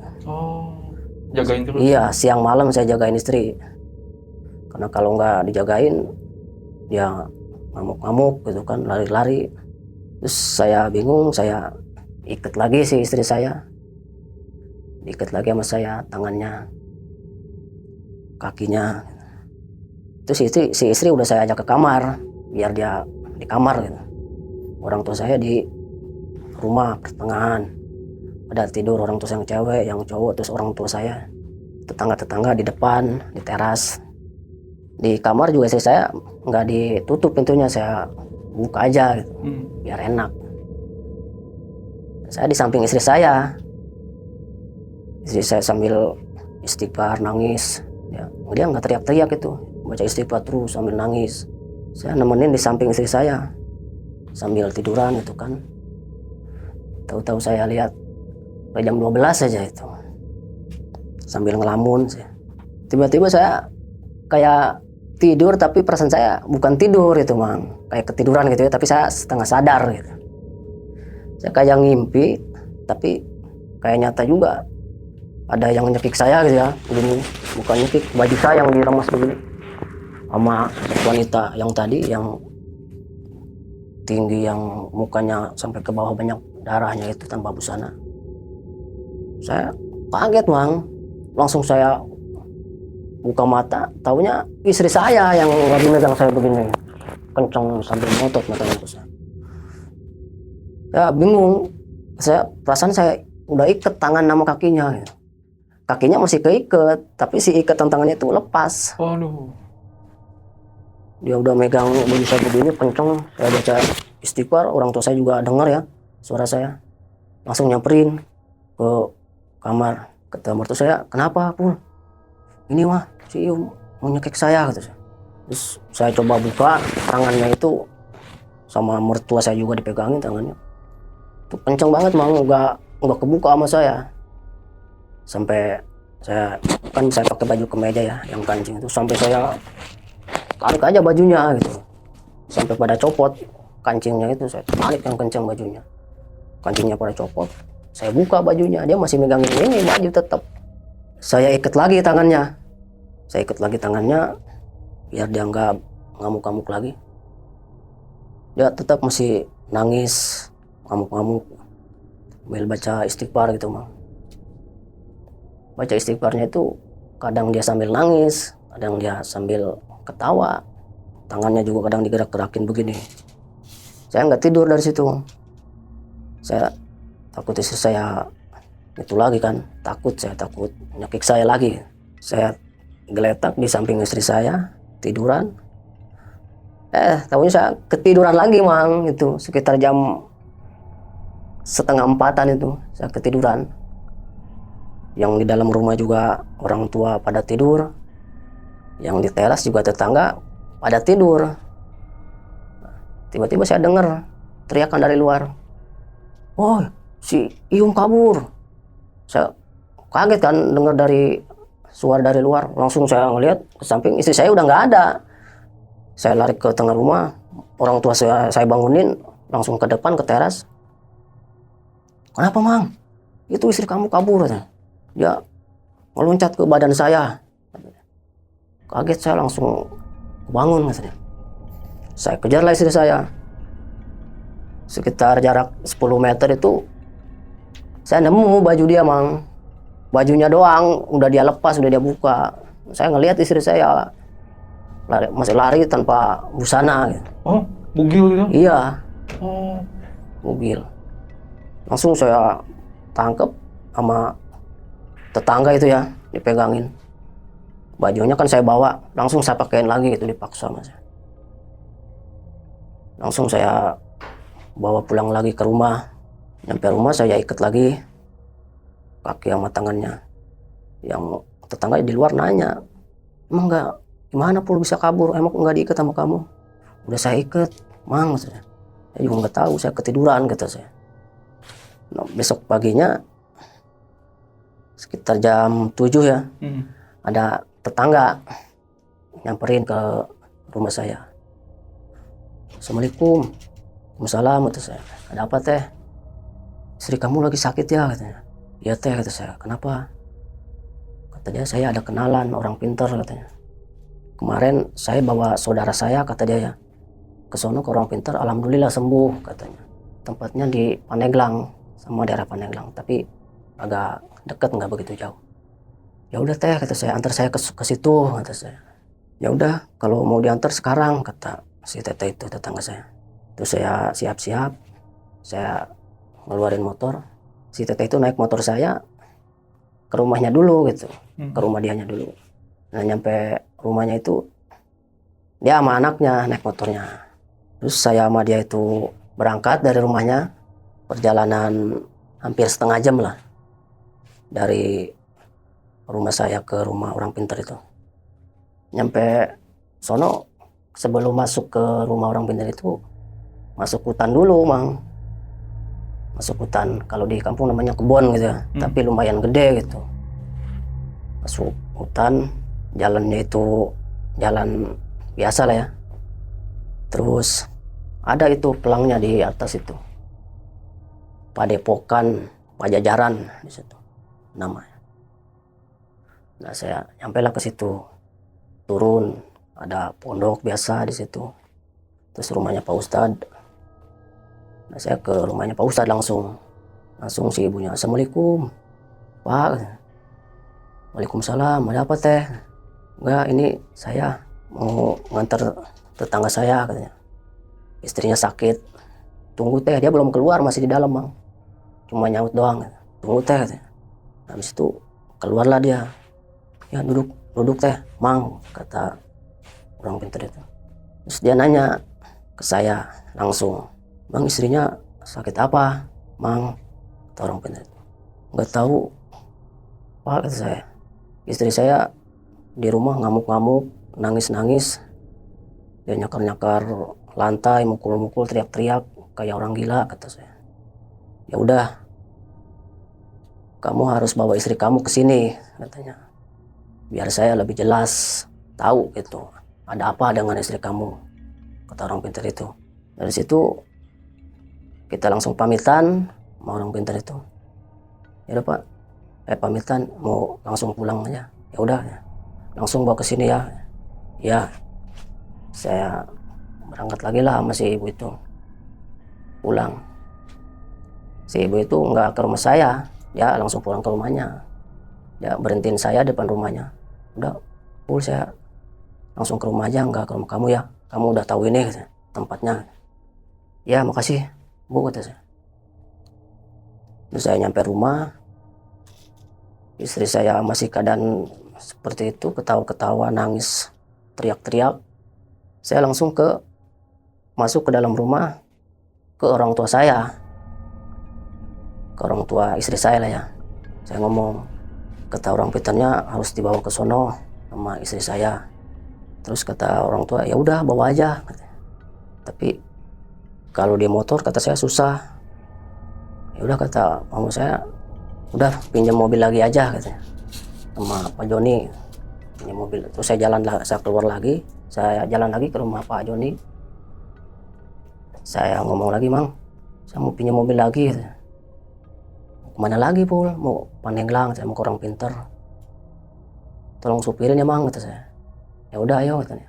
Jagain terus? Iya, siang malam saya jagain istri. Karena kalau nggak dijagain, dia ngamuk-ngamuk gitu kan, lari-lari. Terus saya bingung, saya ikat lagi si istri saya. Diikat lagi sama saya, tangannya, kakinya. Terus si istri udah saya ajak ke kamar, biar dia di kamar gitu. Orang tua saya di rumah pertengahan. Ada tidur orang tua yang cewek, yang cowok, terus orang tua saya. Tetangga-tetangga di depan, di teras. Di kamar juga saya nggak ditutup pintunya, saya buka aja gitu, biar enak. Saya di samping istri saya. Istri saya sambil istighfar, nangis. Dia nggak teriak-teriak itu, baca istighfar terus sambil nangis. Saya nemenin di samping istri saya sambil tiduran itu kan. Tahu-tahu saya lihat jam 12 saja itu, sambil ngelamun saya. Tiba-tiba saya kayak tidur, tapi perasaan saya bukan tidur itu mang, kayak ketiduran gitu ya, tapi saya setengah sadar gitu. Saya kayak ngimpi, tapi kayak nyata juga. Ada yang nyekik saya gitu ya, begini, bukan nyekik, baju saya yang diremas begini. Sama wanita yang tadi, yang tinggi, yang mukanya sampai ke bawah banyak darahnya itu tanpa busana. Saya kaget mang, langsung saya buka mata, taunya istri saya yang lagi megang saya begini, kencang sambil ngotot matanya itu saya. Ya bingung, perasaan saya udah ikat tangan sama kakinya gitu. Kakinya masih keikat, tapi si ikatan tangannya itu lepas. Dia udah megang baju saya begini, kencang. Saya baca istighfar, orang tua saya juga dengar ya suara saya. Langsung nyamperin ke kamar. Kata mertua saya, kenapa Pul? Ini mah si Ium mau nyekik saya, kata saya. Terus saya coba buka tangannya itu, sama mertua saya juga dipegangin tangannya. Itu kencang banget mang, nggak kebuka sama saya. Sampai saya pakai baju kemeja ya yang kancing itu, sampai saya tarik aja bajunya gitu, sampai pada copot kancingnya itu, saya tarik yang kencang bajunya, kancingnya pada copot. Saya buka bajunya, dia masih megangin ini baju tetap. Saya ikat lagi tangannya. Biar dia nggak ngamuk-ngamuk lagi. Dia tetap masih nangis, ngamuk-ngamuk. Sambil baca istighfar gitu, Mang. Baca istighfarnya itu kadang dia sambil nangis, kadang dia sambil ketawa. Tangannya juga kadang digerak-gerakin begini. Saya nggak tidur dari situ. Saya takut istri saya itu lagi kan, saya takut nyekik saya lagi. Saya geletak di samping istri saya, tiduran. Tahunya saya ketiduran lagi, Mang. Itu sekitar jam 3:30 itu saya ketiduran. Yang di dalam rumah juga orang tua pada tidur. Yang di teras juga tetangga pada tidur. Tiba-tiba saya dengar teriakan dari luar. "Oh, si Iyung kabur." Saya kaget kan dengar dari suara dari luar. Langsung saya ngelihat ke samping, istri saya udah nggak ada. Saya lari ke tengah rumah, orang tua saya bangunin, langsung ke depan ke teras. "Kenapa, Mang? Itu istri kamu kabur," katanya. Dia meloncat ke badan saya. Kaget saya langsung bangun, katanya. Saya kejarlah istri saya. Sekitar jarak 10 meter itu saya nemu baju dia, Mang. Bajunya doang udah dia lepas, udah dia buka. Saya ngelihat istri saya masih lari tanpa busana gitu. Oh, bugil gitu? Iya. Oh. Bugil. Langsung saya tangkep sama tetangga itu ya, dipegangin. Bajunya kan saya bawa, langsung saya pakein lagi gitu, dipaksa Mas. Langsung saya bawa pulang lagi ke rumah. Nyampe rumah saya ikat lagi kaki sama tangannya. Yang tetangga di luar nanya, "Emang nggak, gimana Pul bisa kabur? Emang nggak diikat sama kamu?" "Udah saya ikat, Mang," saya juga nggak tahu, saya ketiduran, kata saya. Nah, besok paginya sekitar jam 7 ya, ada tetangga nyamperin ke rumah saya. "Assalamualaikum." "Waalaikumsalam," kata saya. "Ada apa, Teh?" "Istri kamu lagi sakit ya," katanya. "Iya, Teh," kata saya. "Kenapa?" Kata dia, "Saya ada kenalan orang pintar," katanya. "Kemarin saya bawa saudara saya," kata dia ya, "ke sono ke orang pintar, alhamdulillah sembuh," katanya. "Tempatnya di Paneglang, sama daerah Paneglang, tapi agak dekat, nggak begitu jauh." "Ya udah, Teh," kata saya, "antar saya ke situ," kata saya. "Ya udah, kalau mau diantar sekarang," kata si Teteh itu, tetangga saya. Terus saya siap-siap, saya ngeluarin motor. Si Teteh itu naik motor saya ke rumahnya dulu gitu, ke rumah dianya dulu. Nah, nyampe rumahnya itu dia sama anaknya naik motornya. Terus saya sama dia itu berangkat dari rumahnya, perjalanan hampir setengah jam lah dari rumah saya ke rumah orang pintar itu. Nyampe sono, sebelum masuk ke rumah orang pintar itu masuk hutan dulu, Mang. Masuk hutan, kalau di kampung namanya kebun gitu ya, tapi lumayan gede gitu. Masuk hutan, jalannya itu jalan biasa lah ya. Terus ada itu pelangnya di atas itu, Padepokan Pajajaran di situ namanya. Nah, saya nyampelah ke situ, turun, ada pondok biasa di situ. Terus rumahnya Pak Ustadz. Nah, saya ke rumahnya Pak Ustadz langsung si ibunya, "Assalamualaikum, Pak." "Waalaikumsalam, ada apa, Teh?" "Enggak, ini saya mau nganter tetangga saya," katanya. "Istrinya sakit." "Tunggu, Teh, dia belum keluar, masih di dalam, Bang. Cuma nyaut doang." "Tunggu, Teh," katanya. Habis itu keluarlah dia. "Ya, duduk Teh, Mang," kata orang pintar itu. Terus dia nanya ke saya langsung, "Bang, istrinya sakit apa, Mang?" Kata orang pintar itu. "Nggak tahu, Pak," kata saya. "Istri saya di rumah ngamuk-ngamuk, nangis-nangis. Dia nyakar-nyakar lantai, mukul-mukul, teriak-teriak kayak orang gila," kata saya. "Ya udah, kamu harus bawa istri kamu ke sini," katanya. "Biar saya lebih jelas tahu gitu, ada apa dengan istri kamu," kata orang pintar itu. Dari situ kita langsung pamitan sama orang pintar itu. Ya udah Pak, saya pamitan mau langsung pulang aja. Ya udah, langsung bawa ke sini ya. Ya, saya berangkat lagi lah sama si ibu itu pulang. Si ibu itu nggak ke rumah saya, dia langsung pulang ke rumahnya. Dia berhentiin saya depan rumahnya. Udah, full saya langsung ke rumah aja, nggak ke rumah kamu ya. Kamu udah tahu ini katanya, tempatnya. Ya makasih Bu, kata saya. Terus saya nyampe rumah, istri saya masih keadaan seperti itu, ketawa-ketawa, nangis, teriak-teriak. Saya langsung masuk ke dalam rumah, ke orang tua saya, ke orang tua istri saya lah ya. Saya ngomong, kata orang pintarnya harus dibawa ke sono sama istri saya. Terus kata orang tua, ya udah bawa aja. Tapi kalau di motor kata saya susah. Ya udah kata mama saya, udah pinjam mobil lagi aja katanya sama Pak Joni, pinjam mobil. Terus saya keluar lagi, saya jalan lagi ke rumah Pak Joni. Saya ngomong lagi, Mang, saya mau pinjam mobil lagi katanya. Kemana lagi Pul? Mau Pandeglang, saya mau ke orang pintar. Tolong supirin ya Mang, kata saya. Ya udah ayo katanya.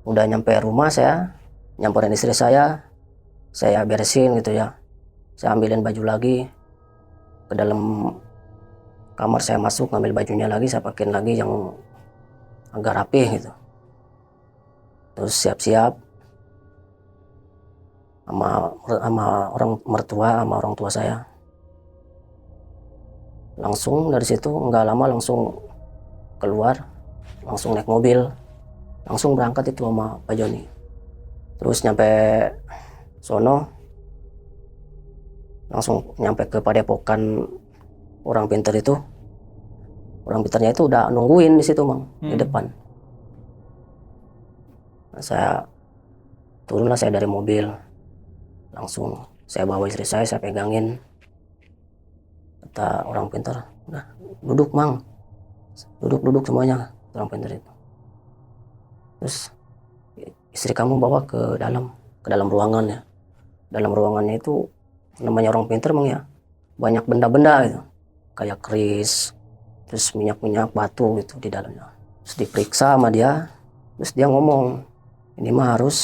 Udah nyampe rumah saya nyamperin istri saya beresin gitu ya. Saya ambilin baju lagi, ke dalam kamar saya masuk ngambil bajunya lagi, saya pakein lagi yang agak rapi gitu. Terus siap-siap sama orang mertua, sama orang tua saya. Langsung dari situ nggak lama langsung keluar, langsung naik mobil, langsung berangkat itu sama Pak Joni. Terus nyampe sono, langsung nyampe ke padepokan orang pintar itu. Orang pintarnya itu udah nungguin di situ Mang, di depan. Nah, saya turunlah saya dari mobil, langsung saya bawa istri saya pegangin. Kata orang pintar, udah duduk Mang, duduk semuanya, orang pintar itu. Terus istri kamu bawa ke dalam ruangan ya. Dalam ruangannya itu namanya orang pintar Mang ya, banyak benda-benda gitu, kayak keris, terus minyak batu gitu di dalamnya. Terus diperiksa sama dia, terus dia ngomong, ini mah harus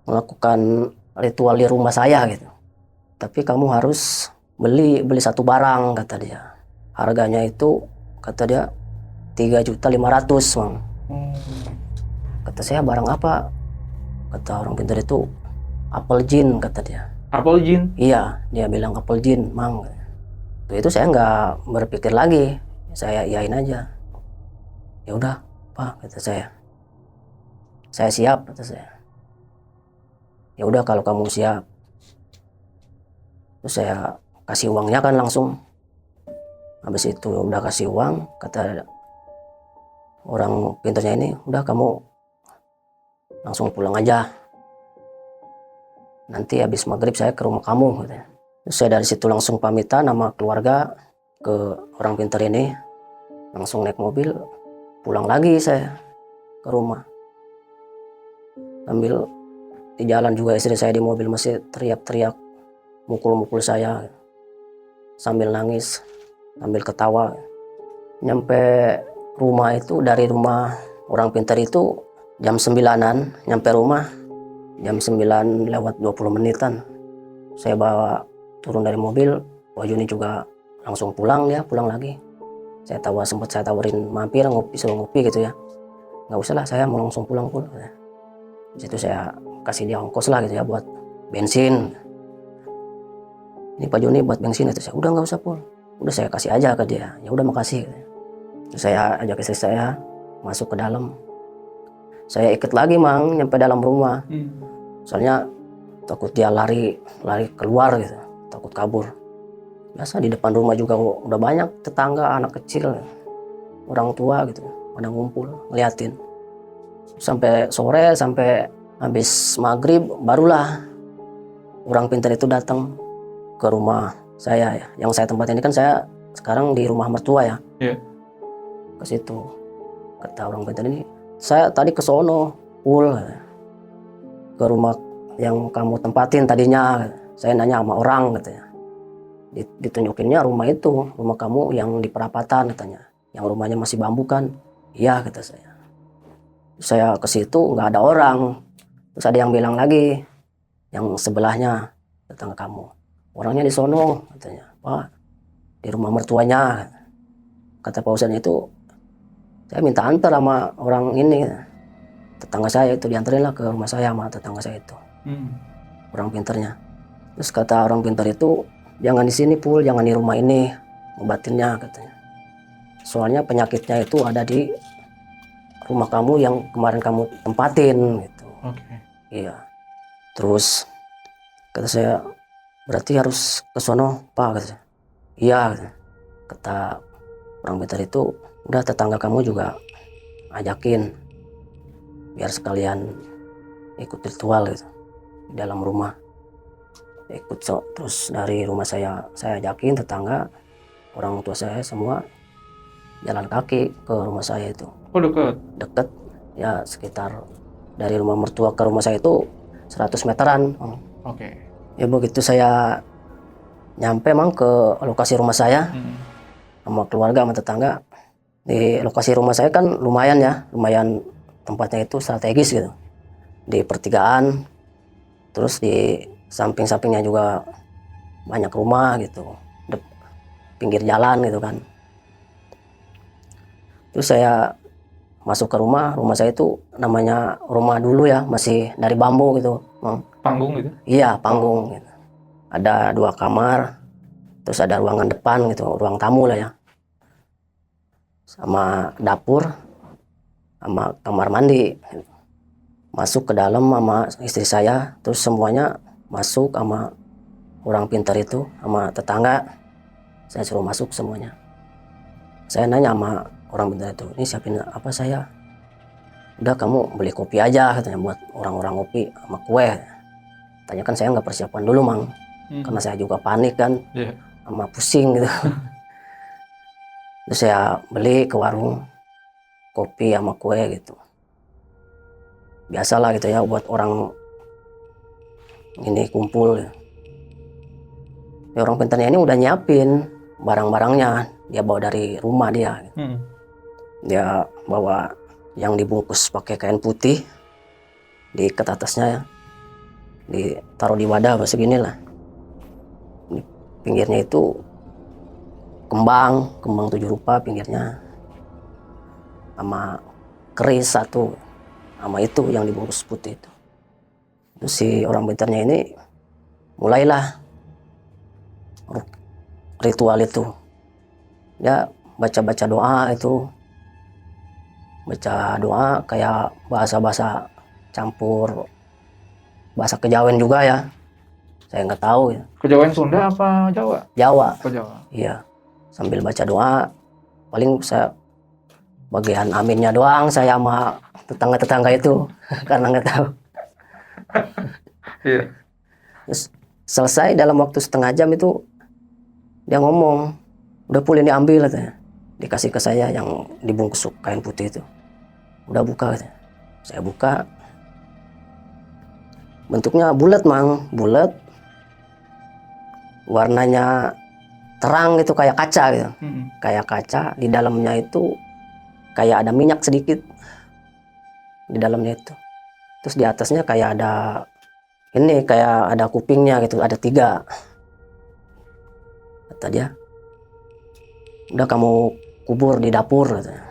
melakukan ritual di rumah saya gitu, tapi kamu harus beli satu barang, kata dia. Harganya itu kata dia 3.500.000 Mang. Kata saya, barang apa? Kata orang pintar itu, apel jin, kata dia. Apel jin? Iya, dia bilang apel jin Mang. Itu saya nggak berpikir lagi, saya iyain aja. Ya udah Pak, kata saya siap, kata saya. Ya udah kalau kamu siap. Terus saya kasih uangnya kan langsung. Habis itu udah kasih uang, kata orang pintarnya ini, udah kamu langsung pulang aja. Nanti habis maghrib saya ke rumah kamu, katanya. Terus saya dari situ langsung pamitan sama keluarga ke orang pintar ini. Langsung naik mobil, pulang lagi saya ke rumah. Sambil di jalan juga istri saya di mobil masih teriak-teriak, mukul-mukul saya. Sambil nangis, sambil ketawa. Nyampe rumah itu, dari rumah orang pintar itu jam 9-an, nyampe rumah jam 9 lewat 20 menitan. Saya bawa turun dari mobil, Pak Joni juga langsung pulang, dia pulang lagi. Sempat saya tawarin mampir suruh ngopi gitu ya. Nggak usah lah, saya mau langsung pulang. Di situ saya kasih dia ongkos lah gitu ya buat bensin. Ini Pak Joni buat bensin, itu saya udah nggak usah Pul, udah saya kasih aja ke dia. Ya udah makasih. Terus saya ajak istri saya masuk ke dalam. Saya ikut lagi Mang nyampe dalam rumah. Soalnya takut dia lari keluar gitu, takut kabur. Biasa di depan rumah juga udah banyak tetangga, anak kecil, orang tua gitu, pada ngumpul ngeliatin. Sampai sore, sampai habis maghrib, barulah orang pintar itu datang ke rumah saya ya. Yang saya tempat ini kan saya sekarang di rumah mertua ya. Iya. Ke situ. Kata orang pintar ini, saya tadi ke sono, Pul, ke rumah yang kamu tempatin tadinya. Saya nanya sama orang katanya. Ditunjukinnya rumah itu, rumah kamu yang di perapatan katanya, yang rumahnya masih bambu kan. Iya kata saya. Saya ke situ nggak ada orang. Terus ada yang bilang lagi, yang sebelahnya, tetangga kamu, orangnya di sono katanya, Pak, di rumah mertuanya. Kata Pak Husan itu, saya minta antar sama orang ini, tetangga saya itu, diantarin lah ke rumah saya sama tetangga saya itu, orang pinternya. Terus kata orang pintar itu, jangan di sini Pul, jangan di rumah ini, obatinnya katanya. Soalnya penyakitnya itu ada di rumah kamu yang kemarin kamu tempatin gitu. Oke. Iya. Terus kata saya, berarti harus ke sono Pak kata saya. Iya kata orang pintar itu, udah tetangga kamu juga ajakin biar sekalian ikut ritual gitu di dalam rumah. Terus dari rumah saya ajakin tetangga, orang tua saya semua jalan kaki ke rumah saya itu. Oh, dekat. Deket ya, sekitar dari rumah mertua ke rumah saya itu 100 meteran. Oke. Ya begitu saya nyampe mang ke lokasi rumah saya sama keluarga sama tetangga. Di lokasi rumah saya kan lumayan ya, lumayan tempatnya itu strategis gitu. Di pertigaan, terus di samping-sampingnya juga banyak rumah gitu, pinggir jalan gitu kan. Terus saya masuk ke rumah saya itu namanya rumah dulu ya, masih dari bambu gitu, Mang. Panggung gitu? Iya, panggung gitu. Ada 2 kamar, terus ada ruangan depan gitu, ruang tamu lah ya. Sama dapur, sama kamar mandi. Masuk ke dalam sama istri saya, terus semuanya masuk sama orang pintar itu, sama tetangga. Saya suruh masuk semuanya. Saya nanya sama orang pintar itu, ini siapin apa saya? Udah kamu beli kopi aja katanya, buat orang-orang ngopi sama kue. Tanya kan saya nggak persiapan dulu Mang, karena saya juga panik kan, sama pusing gitu. Terus saya beli ke warung kopi sama kue gitu. Biasalah gitu ya buat orang ini kumpul. Ya, orang pintarnya ini udah nyiapin barang-barangnya, dia bawa dari rumah dia. Dia bawa yang dibungkus pakai kain putih, diikat atasnya ya, ditaruh di wadah segini lah. Di pinggirnya itu kembang 7 rupa pinggirnya, sama keris 1, sama itu yang dibungkus putih itu. Terus si orang pintarnya ini mulailah ritual itu. Dia baca-baca doa itu, baca doa kayak bahasa-bahasa campur bahasa kejawen juga ya, saya nggak tahu ya. Kejawen Sunda apa Jawa? Jawa. Oh, Jawa. Iya, sambil baca doa, paling saya bagian aminnya doang saya sama tetangga-tetangga itu karena nggak tahu. Iya. Terus selesai dalam waktu setengah jam itu dia ngomong, udah Pul ini ambil katanya, dikasih ke saya yang dibungkus kain putih itu. Udah buka katanya. Saya buka, bentuknya bulat Mang, bulat, warnanya terang gitu kayak kaca gitu. Kayak kaca, di dalamnya itu kayak ada minyak sedikit di dalamnya itu. Terus di atasnya kayak ada ini, kayak ada kupingnya gitu, ada 3. Kata dia, udah kamu kubur di dapur katanya.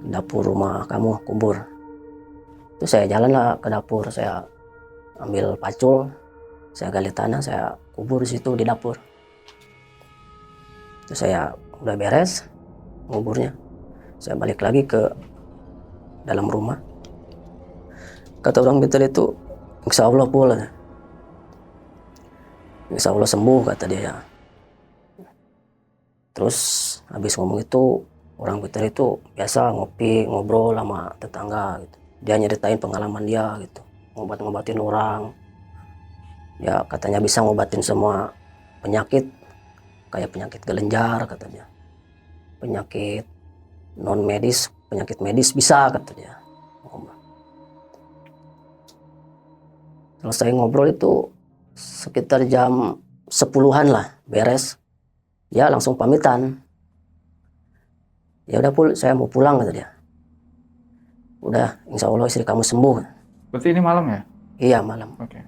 Dapur rumah kamu kubur. Terus saya jalan lah ke dapur, saya ambil pacul, saya gali tanah, saya kubur di situ di dapur. Terus saya udah beres nguburnya, saya balik lagi ke dalam rumah. Kata orang pintar itu, insya Allah Pul, insya Allah sembuh kata dia. Terus habis ngomong itu, orang pintar itu biasa ngopi ngobrol sama tetangga gitu. Dia nyeritain pengalaman dia gitu, ngobatin orang. Ya katanya bisa ngobatin semua penyakit, kayak penyakit kelenjar kata dia, penyakit non medis, penyakit medis bisa kata dia. Selesai ngobrol itu sekitar jam 10-an lah beres. Dia langsung pamitan. Ya udah Pul, saya mau pulang kata dia. Udah, insya Allah istri kamu sembuh. Berarti ini malam ya? Iya malam. Oke.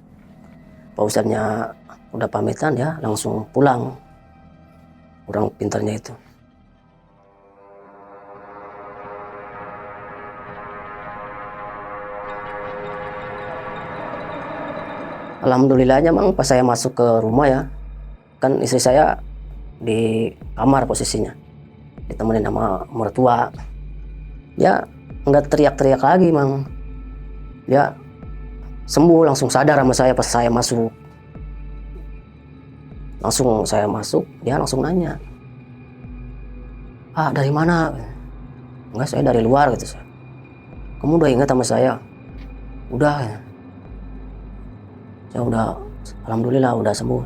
Pak Ustadznya udah pamitan ya, langsung pulang. Orang pintarnya itu. Alhamdulillahnya Mang, pas saya masuk ke rumah ya, kan istri saya di kamar posisinya, ditemenin sama mertua. Ya nggak teriak-teriak lagi Mang. Ya sembuh, langsung sadar sama saya pas saya masuk. Langsung saya masuk, dia langsung nanya, "Ah, dari mana?" "Enggak, saya dari luar," gitu saya. "Kamu udah ingat sama saya?" "Udah." Ya. Saya udah, alhamdulillah udah sembuh.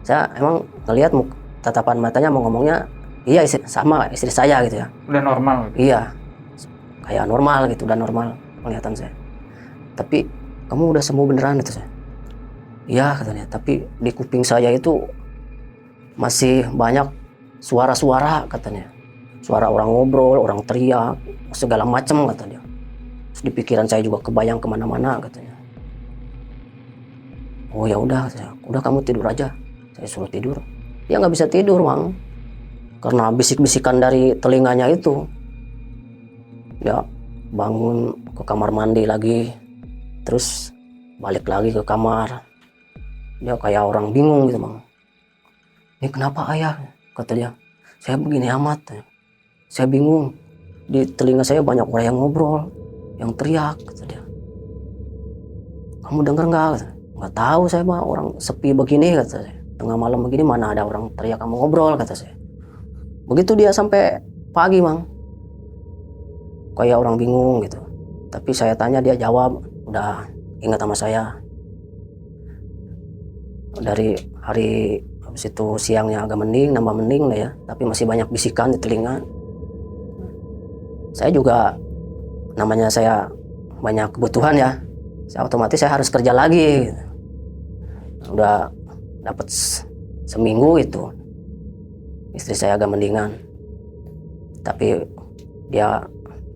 Saya emang ngelihat tatapan matanya mau ngomongnya, iya sama istri saya gitu ya. Udah normal gitu. Iya, kayak normal gitu, udah normal penglihatan saya. Tapi kamu udah sembuh beneran itu saya. Iya katanya, tapi di kuping saya itu masih banyak suara-suara katanya. Suara orang ngobrol, orang teriak, segala macam katanya. Terus di pikiran saya juga kebayang kemana-mana katanya. Oh ya udah, udah kamu tidur aja. Saya suruh tidur. Dia nggak bisa tidur Mang, karena bisik-bisikan dari telinganya itu. Dia bangun ke kamar mandi lagi, terus balik lagi ke kamar. Dia kayak orang bingung gitu Mang. "Ini kenapa ayah?" kata dia. "Saya begini amat. Saya bingung. Di telinga saya banyak orang yang ngobrol, yang teriak," kata dia. "Kamu dengar nggak?" "Nggak tahu saya mah, orang sepi begini," kata saya. "Tengah malam begini mana ada orang teriak kamu ngobrol," kata saya. Begitu dia sampai pagi Mang. Kayak orang bingung gitu. Tapi saya tanya dia jawab, udah ingat sama saya. Dari hari habis itu siangnya agak mending, nambah mending lah ya. Tapi masih banyak bisikan di telinga. Saya juga, namanya saya banyak kebutuhan ya. Saya otomatis saya harus kerja lagi gitu. Udah dapat seminggu itu istri saya agak mendingan, tapi dia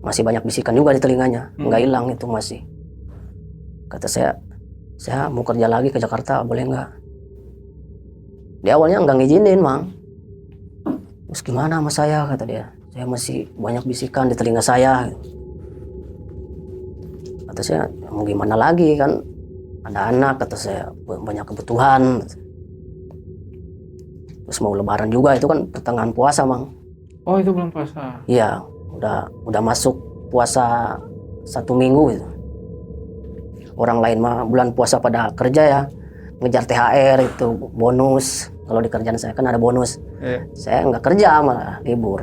masih banyak bisikan juga di telinganya, nggak hilang itu masih. Kata saya mau kerja lagi ke Jakarta, boleh nggak? Dia awalnya nggak ngizinin Mang. "Terus gimana sama saya?" kata dia. "Saya masih banyak bisikan di telinga saya." Kata saya, "Mau gimana lagi kan? Ada anak," kata saya, "banyak kebutuhan." Terus mau lebaran juga, itu kan pertengahan puasa Mang. Oh itu belum puasa. Iya, udah masuk puasa 1 minggu gitu. Orang lain mah bulan puasa pada kerja ya, ngejar THR itu bonus. Kalau di kerjaan saya kan ada bonus. Saya nggak kerja, malah libur.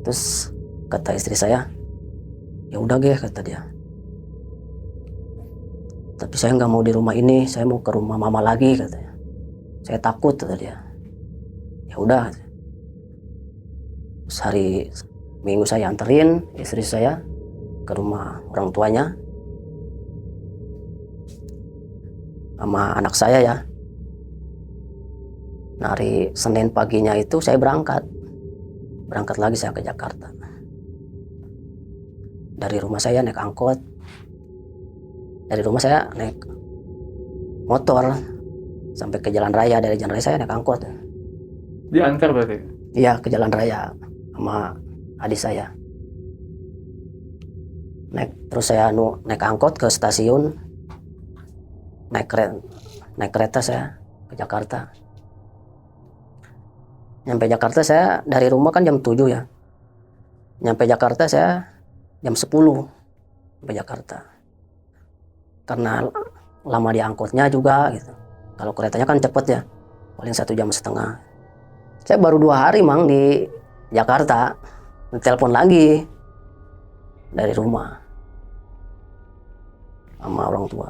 Terus kata istri saya, "Ya udah Ge," kata dia. "Tapi saya nggak mau di rumah ini, saya mau ke rumah mama lagi," katanya. "Saya takut," kata dia. Ya udah. Terus hari Minggu saya anterin istri saya ke rumah orang tuanya sama anak saya ya. Nah, hari Senin paginya itu saya berangkat lagi saya ke Jakarta. Dari rumah saya naik angkot, dari rumah saya naik motor sampai ke jalan raya, dari jalan raya saya naik angkot. Diantar berarti? Iya, ke jalan raya sama adik saya. Terus saya naik angkot ke stasiun, naik kereta saya ke Jakarta. Nyampe Jakarta saya dari rumah kan jam 7 ya. Nyampe Jakarta saya jam 10 sampai Jakarta. Karena lama di angkotnya juga gitu. Kalau keretanya kan cepet ya, paling 1,5 jam. Saya baru 2 hari Mang di Jakarta, telepon lagi dari rumah sama orang tua.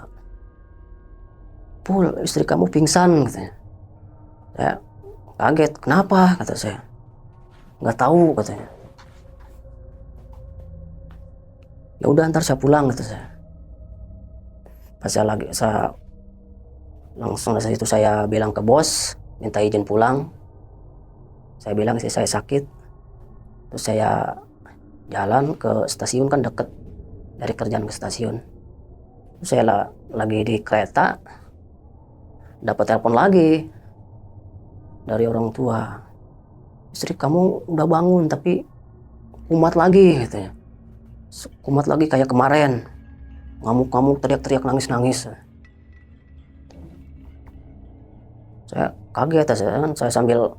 "Pul, istri kamu pingsan," katanya. Saya kaget, "Kenapa?" kata saya. "Nggak tahu," katanya. "Ya udah ntar saya pulang," kata saya. Pas saya langsung dari situ saya bilang ke bos, minta izin pulang. Saya bilang istri saya sakit. Terus saya jalan ke stasiun, kan deket dari kerjaan ke stasiun. Terus saya lagi di kereta, dapat telepon lagi dari orang tua. Istri kamu udah bangun tapi kumat lagi katanya. Kumat lagi kayak kemarin. Ngamuk-ngamuk, teriak-teriak, nangis-nangis. Saya kaget, saya sambil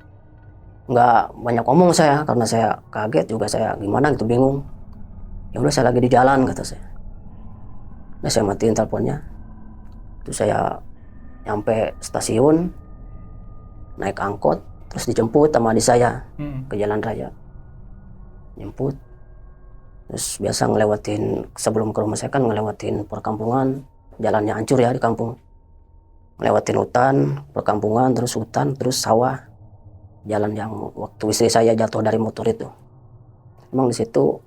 nggak banyak ngomong saya, karena saya kaget juga, saya gimana gitu, bingung. Ya udah, saya lagi di jalan kata saya. Nah, saya matiin teleponnya. Terus saya nyampe stasiun, naik angkot, terus dijemput sama adik saya ke jalan raya. Jemput. Terus biasa ngelewatin, sebelum ke rumah saya kan ngelewatin perkampungan, jalannya hancur ya di kampung. Ngelewatin hutan, perkampungan, terus hutan, terus sawah. Jalan yang waktu istri saya jatuh dari motor itu. Emang di situ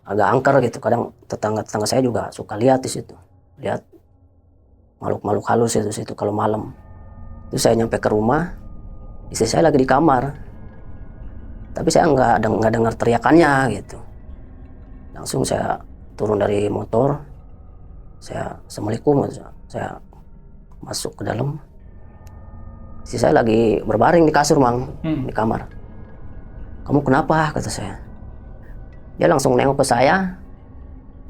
agak angker gitu. Kadang tetangga-tetangga saya juga suka lihat di situ. Lihat makhluk-makhluk halus itu situ kalau malam. Terus saya nyampe ke rumah, istri saya lagi di kamar. Tapi saya nggak dengar teriakannya gitu. Langsung saya turun dari motor, saya assalamualaikum, saya masuk ke dalam. Istri saya lagi berbaring di kasur, Mang, di kamar. Kamu kenapa? Kata saya. Dia langsung nengok ke saya,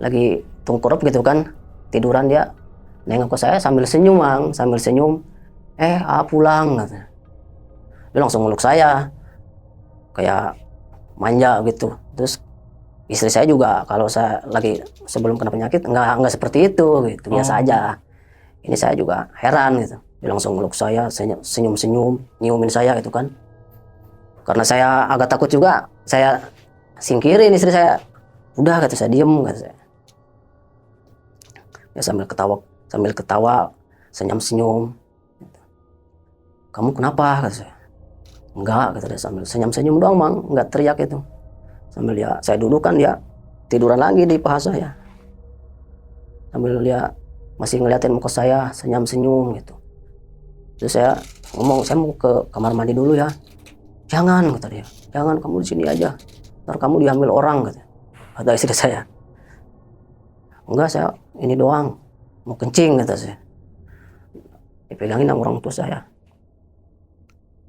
lagi tungkurap gitu kan, tiduran dia. Nengok ke saya sambil senyum, Mang, sambil senyum. Pulang, katanya. Dia langsung meluk saya, kayak manja gitu. Terus istri saya juga kalau saya lagi sebelum kena penyakit nggak seperti itu gitu, biasa aja. Ini saya juga heran gitu. Dia langsung meluk saya, senyum-senyum, nyiumin saya gitu kan. Karena saya agak takut juga, saya singkirin istri saya. Udah, kata saya, diem, kata saya. Ya sambil ketawa, senyum-senyum. Kamu kenapa? Kata saya. Enggak, kata dia, sambil senyum-senyum doang, Mang, enggak teriak itu. Sambil saya duduk kan, dia tiduran lagi di paha saya. Sambil dia masih ngeliatin muka saya, senyum-senyum gitu. Terus saya ngomong, saya mau ke kamar mandi dulu ya. Jangan, kata dia. Jangan, kamu di sini aja. Ntar kamu diambil orang, kata istri saya. Enggak, saya ini doang. Mau kencing, kata saya. Dipegangin sama orang tua saya.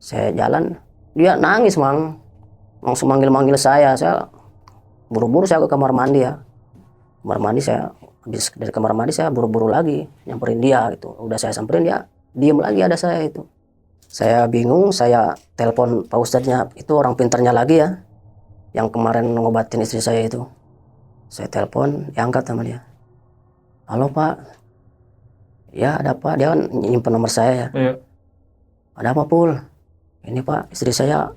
Saya jalan, dia nangis, Mang. Langsung manggil-manggil saya. Saya buru-buru saya ke kamar mandi ya. Kamar mandi saya, habis dari kamar mandi saya buru-buru lagi nyamperin dia gitu. Udah saya samperin, dia diem lagi ada saya itu. Saya bingung, saya telepon Pak Ustadznya, itu orang pinternya lagi ya, yang kemarin ngobatin istri saya itu. Saya telepon, diangkat sama dia. Halo Pak. Ya ada apa? Dia kan nyimpen nomor saya ya. Iya. Ada apa Pul? Ini Pak, istri saya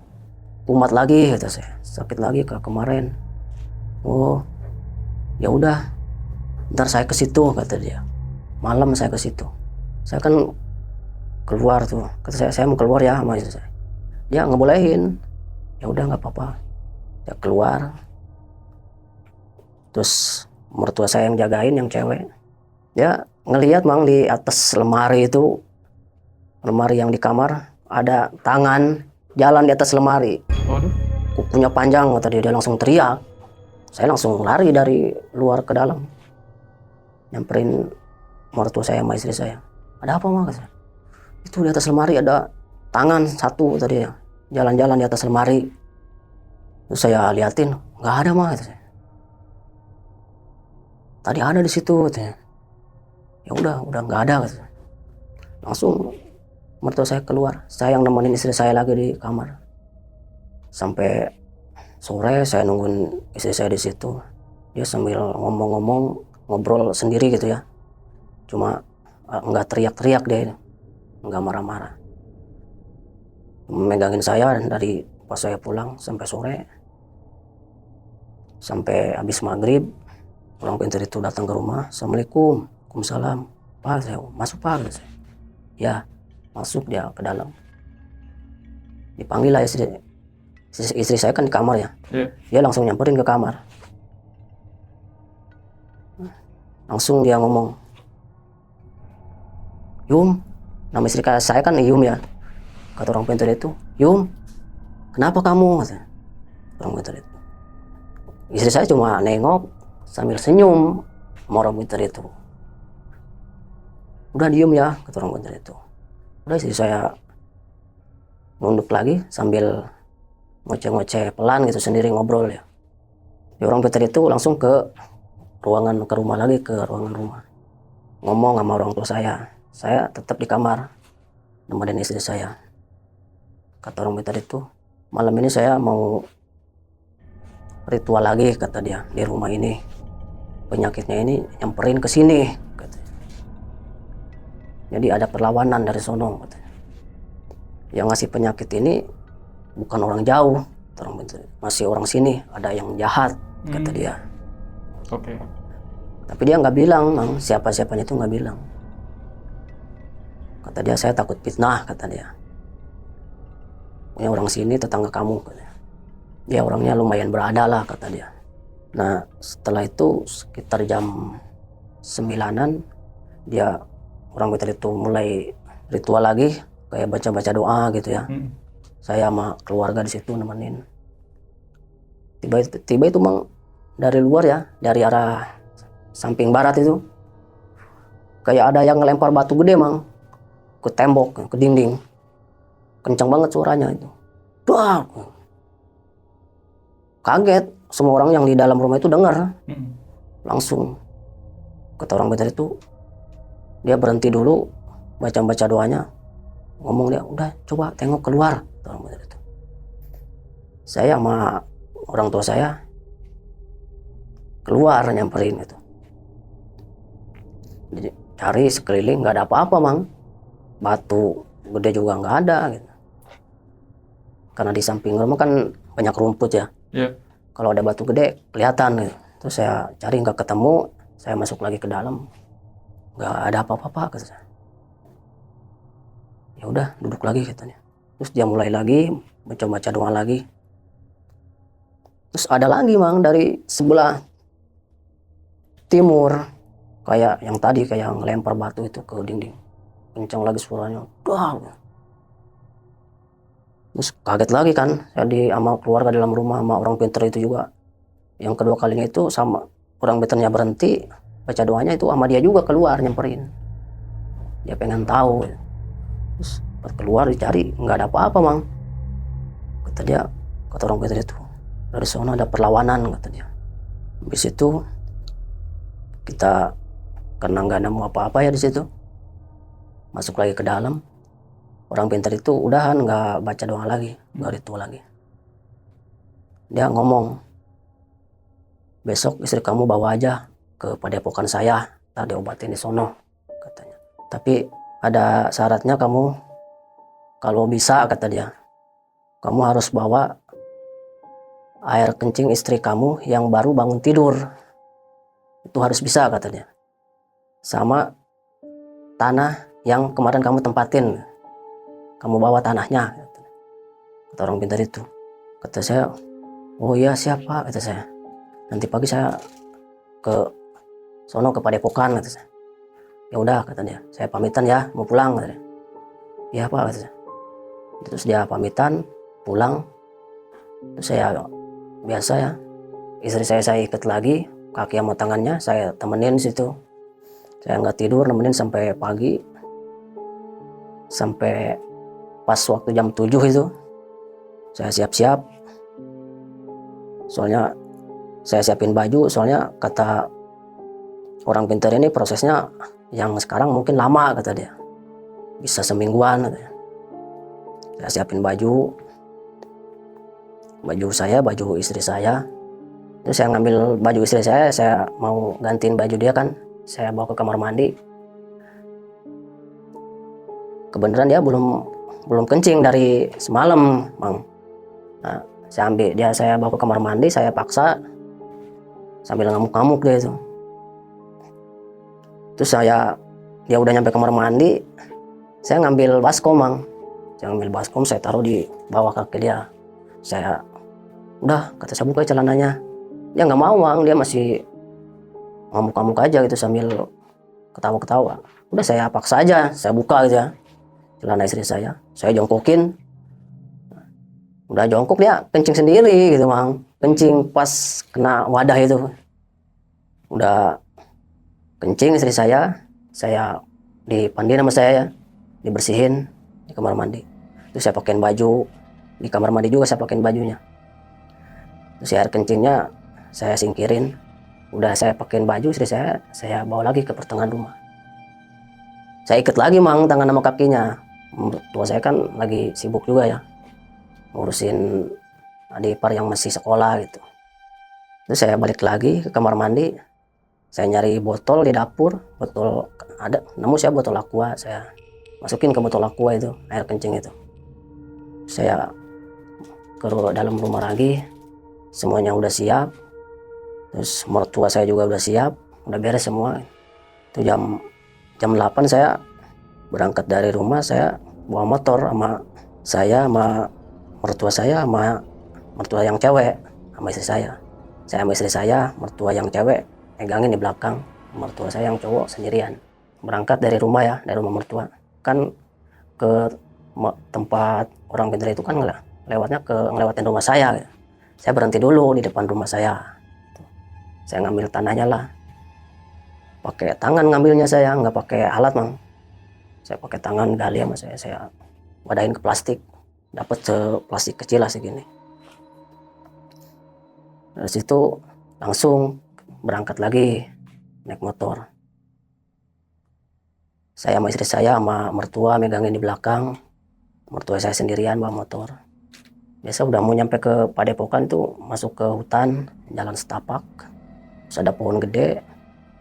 kumat lagi, kata saya. Sakit lagi kayak kemarin. Oh, ya udah. Ntar saya ke situ, kata dia. Malam saya ke situ. Saya kan keluar tuh, kata saya mau keluar ya sama istri saya. Dia ngebolehin. Ya udah, nggak apa-apa. Saya keluar. Terus mertua saya yang jagain, yang cewek. Dia ngelihat, Mang, di atas lemari itu, lemari yang di kamar, ada tangan jalan di atas lemari. Waduh. Kukunya panjang, kata dia langsung teriak. Saya langsung lari dari luar ke dalam. Nyamperin mertua saya sama istri saya. Ada apa, Mang? Itu di atas lemari ada tangan satu tadi ya, jalan-jalan di atas lemari. Terus saya liatin, nggak ada, Mang, kata saya. Tadi ada di situ, katanya. Ya udah nggak ada, kata saya. Langsung mertua saya keluar, saya yang nemenin istri saya lagi di kamar. Sampai sore saya nungguin istri saya di situ. Dia sambil ngomong-ngomong, ngobrol sendiri gitu ya. Cuma nggak teriak-teriak dia, nggak marah-marah. Megangin saya dari pas saya pulang sampai sore. Sampai habis maghrib, orang pintar itu datang ke rumah. Assalamualaikum. Waalaikumsalam. Pak, saya masuk, Pak. Saya. Ya, masuk dia ke dalam. Dipanggil lah istri saya kan di kamar ya. Yeah. Dia langsung nyamperin ke kamar. Langsung dia ngomong, Yum, nama istri saya kan Yum ya. Kata orang pintar itu, Yum, kenapa kamu? Kata orang pintar itu. Istri saya cuma nengok sambil senyum sama orang pintar itu. Udah diem ya, kata orang pintar itu. Udah istri saya nunduk lagi sambil ngoceh-ngoceh pelan gitu sendiri ngobrol ya. Orang pintar itu langsung ke rumah lagi, ke ruangan rumah. Ngomong sama orang tua saya tetap di kamar nemenin istri saya. Kata orang pintar itu, malam ini saya mau ritual lagi, kata dia, di rumah ini. Penyakitnya ini nyamperin ke sini, katanya. Jadi ada perlawanan dari sono, katanya. Yang ngasih penyakit ini bukan orang jauh, orang pintar, masih orang sini, ada yang jahat, kata dia. Oke. Tapi dia nggak bilang, Mang, siapa-siapanya itu nggak bilang. Kata dia, saya takut fitnah, kata dia. Punya orang sini tetangga kamu, katanya. Dia orangnya lumayan berada lah, kata dia. Nah setelah itu sekitar jam 9-an dia orang pintar itu mulai ritual lagi, kayak baca-baca doa gitu ya. Saya sama keluarga di situ nemenin. Tiba itu Mang, dari luar ya, dari arah samping barat itu kayak ada yang ngelempar batu gede, Mang, ke tembok, ke dinding. Kencang banget suaranya itu. Wah, kaget semua orang yang di dalam rumah itu dengar. Langsung kata orang pintar itu, dia berhenti dulu baca doanya, ngomong dia, udah coba tengok keluar, kata orang pintar itu. Saya sama orang tua saya keluar nyamperin gitu. Jadi cari sekeliling nggak ada apa-apa, Mang. Batu gede juga nggak ada gitu. Karena di samping rumah kan banyak rumput ya. Yeah. Kalau ada batu gede kelihatan gitu. Terus saya cari nggak ketemu, saya masuk lagi ke dalam, nggak ada apa-apa, kata saya. Ya udah duduk lagi, katanya. Terus dia mulai lagi baca doa lagi. Terus ada lagi, Mang, dari sebelah timur, kayak yang tadi, kayak ngelempar batu itu ke dinding. Kencang lagi suaranya. Wah. Terus kaget lagi kan, saya sama keluarga dalam rumah, sama orang pintar itu juga. Yang kedua kalinya itu sama orang pintarnya berhenti baca doanya itu, sama dia juga keluar nyamperin. Dia pengen tahu. Terus pas keluar dicari nggak ada apa-apa, Mang. Kata dia, kata orang pintar itu, dari sana ada perlawanan, kata dia. Habis itu kita karena nggak nemu apa-apa ya di situ, masuk lagi ke dalam. Orang pintar itu udahan nggak baca doa lagi, nggak ritual lagi. Dia ngomong, besok istri kamu bawa aja ke padepokan saya, ntar diobatin di sono, katanya. Tapi ada syaratnya, kamu kalau bisa, kata dia, kamu harus bawa air kencing istri kamu yang baru bangun tidur. Itu harus bisa, kata dia. Sama tanah yang kemarin kamu tempatin, kamu bawa tanahnya, kata orang pintar itu. Kata saya, oh iya siap, Pak, kata saya. Nanti pagi saya ke sono ke padepokan, kata saya. Ya udah, kata dia, saya pamitan ya, mau pulang, kata dia. Iya, Pak, kata saya. Terus dia pamitan pulang. Terus saya biasa ya, istri saya ikat lagi kaki sama tangannya, saya temenin situ. Saya nggak tidur, nemenin sampai pagi, sampai pas waktu jam 7 itu saya siap-siap, soalnya saya siapin baju, soalnya kata orang pintar ini prosesnya yang sekarang mungkin lama, kata dia, bisa semingguan, katanya. Saya siapin baju saya, baju istri saya. Terus saya ngambil baju istri saya mau gantiin baju dia kan, saya bawa ke kamar mandi. Kebenaran dia belum kencing dari semalam, Mang. Nah, saya bawa ke kamar mandi, saya paksa sambil ngamuk-ngamuk dia itu. Terus dia udah nyampe kamar mandi, saya ngambil baskom, Mang. Saya ngambil baskom, saya taruh di bawah kaki dia. Saya, udah, kata saya, buka celananya. Dia nggak mau, Mang, dia masih ngamuk-ngamuk aja gitu sambil ketawa-ketawa. Udah saya paksa aja, saya buka aja celana istri saya jongkokin. Udah jongkok dia kencing sendiri gitu Mang. Kencing pas kena wadah itu. Udah kencing istri saya dipandiin sama saya ya, dibersihin di kamar mandi. Terus saya pakein baju, di kamar mandi juga saya pakein bajunya. Terus air kencingnya saya singkirin. Udah saya pakein baju istri saya bawa lagi ke pertengahan rumah. Saya ikat lagi Mang tangan sama kakinya. Tua saya kan lagi sibuk juga ya, ngurusin adik ipar yang masih sekolah gitu. Terus saya balik lagi ke kamar mandi, saya nyari botol di dapur, botol ada, namun saya botol aqua, saya masukin ke botol aqua itu, air kencing itu. Saya ke dalam rumah lagi, semuanya udah siap, terus mertua saya juga udah siap, udah beres semua. Itu jam 8 saya berangkat dari rumah, saya bawa motor sama mertua saya sama mertua yang cewek sama istri saya. Saya sama istri saya, mertua yang cewek megangin di belakang, mertua saya yang cowok sendirian. Berangkat dari rumah ya, dari rumah mertua. Kan ke tempat orang pintar itu kan ngelewatin rumah saya. Saya berhenti dulu di depan rumah saya. Saya ngambil tanahnya lah. Pakai tangan ngambilnya saya, nggak pakai alat Mang. Saya pakai tangan gali sama saya wadahin ke plastik. Dapat plastik kecil lah segini. Dari situ langsung berangkat lagi naik motor. Saya sama istri saya sama mertua megangin di belakang. Mertua saya sendirian bawa motor. Biasa udah mau nyampe ke Padepokan itu masuk ke hutan, jalan setapak. Terus ada pohon gede.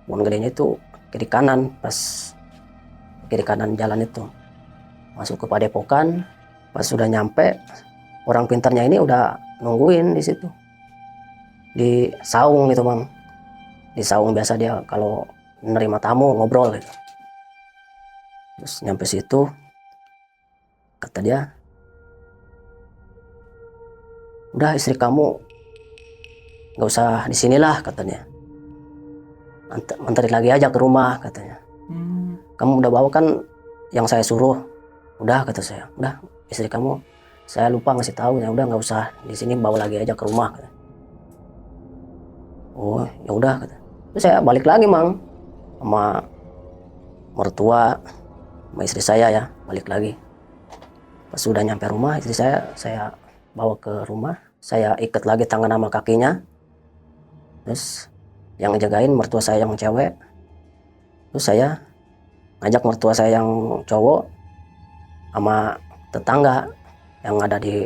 Pohon gedenya itu kiri kanan, pas kiri kanan jalan itu. Masuk ke Padepokan, pas sudah nyampe, orang pintarnya ini udah nungguin di situ. Di saung gitu Mang. Di saung biasa dia kalau menerima tamu ngobrol gitu. Terus nyampe situ, kata dia, udah istri kamu nggak usah di sinilah katanya. Anterin lagi aja ke rumah katanya. Kamu udah bawa kan yang saya suruh. Udah kata saya. Udah istri kamu saya lupa ngasih tahu ya, udah nggak usah di sini, bawa lagi aja ke rumah. Kata. Oh ya udah kata. Terus saya balik lagi Mang sama mertua sama istri saya ya, balik lagi. Pas sudah nyampe rumah istri saya bawa ke rumah, saya ikat lagi tangan sama kakinya. Terus yang jagain mertua saya yang cewek. Terus saya ngajak mertua saya yang cowok sama tetangga yang ada di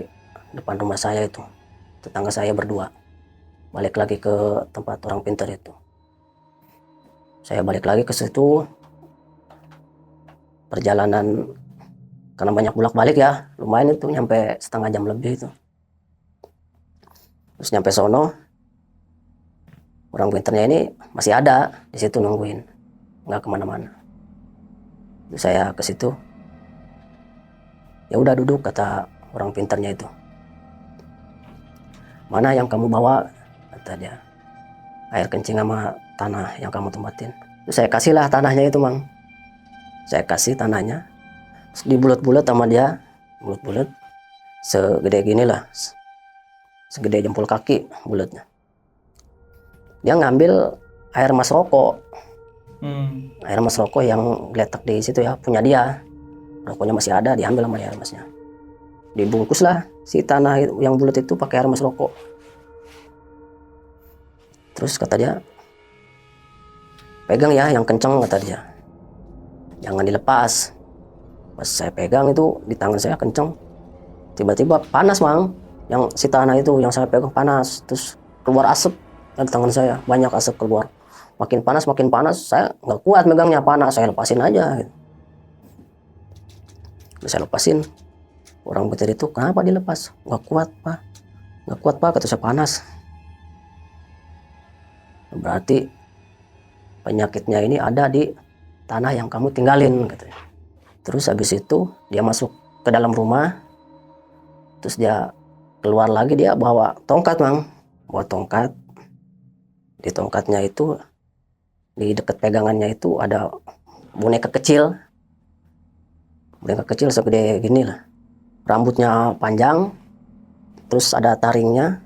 depan rumah saya itu. Tetangga saya berdua. Balik lagi ke tempat orang pintar itu. Saya balik lagi ke situ. Perjalanan karena banyak bolak-balik ya, lumayan itu nyampe setengah jam lebih itu. Terus nyampe sono, orang pintarnya ini masih ada di situ nungguin, nggak kemana-mana. Terus saya ke situ, ya udah duduk kata orang pintarnya itu. Mana yang kamu bawa? Kata dia. Air kencing sama tanah yang kamu tempatin. Terus saya kasihlah tanahnya itu Mang. Saya kasih tanahnya, terus dibulat-bulat sama dia, bulat-bulat, segede gini lah, segede jempol kaki bulatnya. Dia ngambil air mas rokok, air mas rokok yang geletak di situ ya, punya dia. Rokoknya masih ada, diambil sama dia air masnya. Dibungkuslah si tanah yang bulat itu pakai air mas rokok. Terus kata dia, pegang ya yang kenceng kata dia. Jangan dilepas. Pas saya pegang itu di tangan saya kenceng. Tiba-tiba panas Mang. Yang si tanah itu yang saya pegang panas. Terus keluar asap dari tangan saya. Banyak asap keluar. Makin panas. Saya nggak kuat megangnya, panas. Saya lepasin aja. Gitu. Terus saya lepasin. Orang petir itu, kenapa dilepas? Nggak kuat Pak. Nggak kuat Pak, kata saya panas. Berarti penyakitnya ini ada di tanah yang kamu tinggalin katanya. Terus habis itu dia masuk ke dalam rumah. Terus dia keluar lagi, dia bawa tongkat Mang. Bawa tongkat. Di tongkatnya itu, di dekat pegangannya itu ada boneka kecil. Boneka kecil segede gini lah. Rambutnya panjang. terus ada taringnya,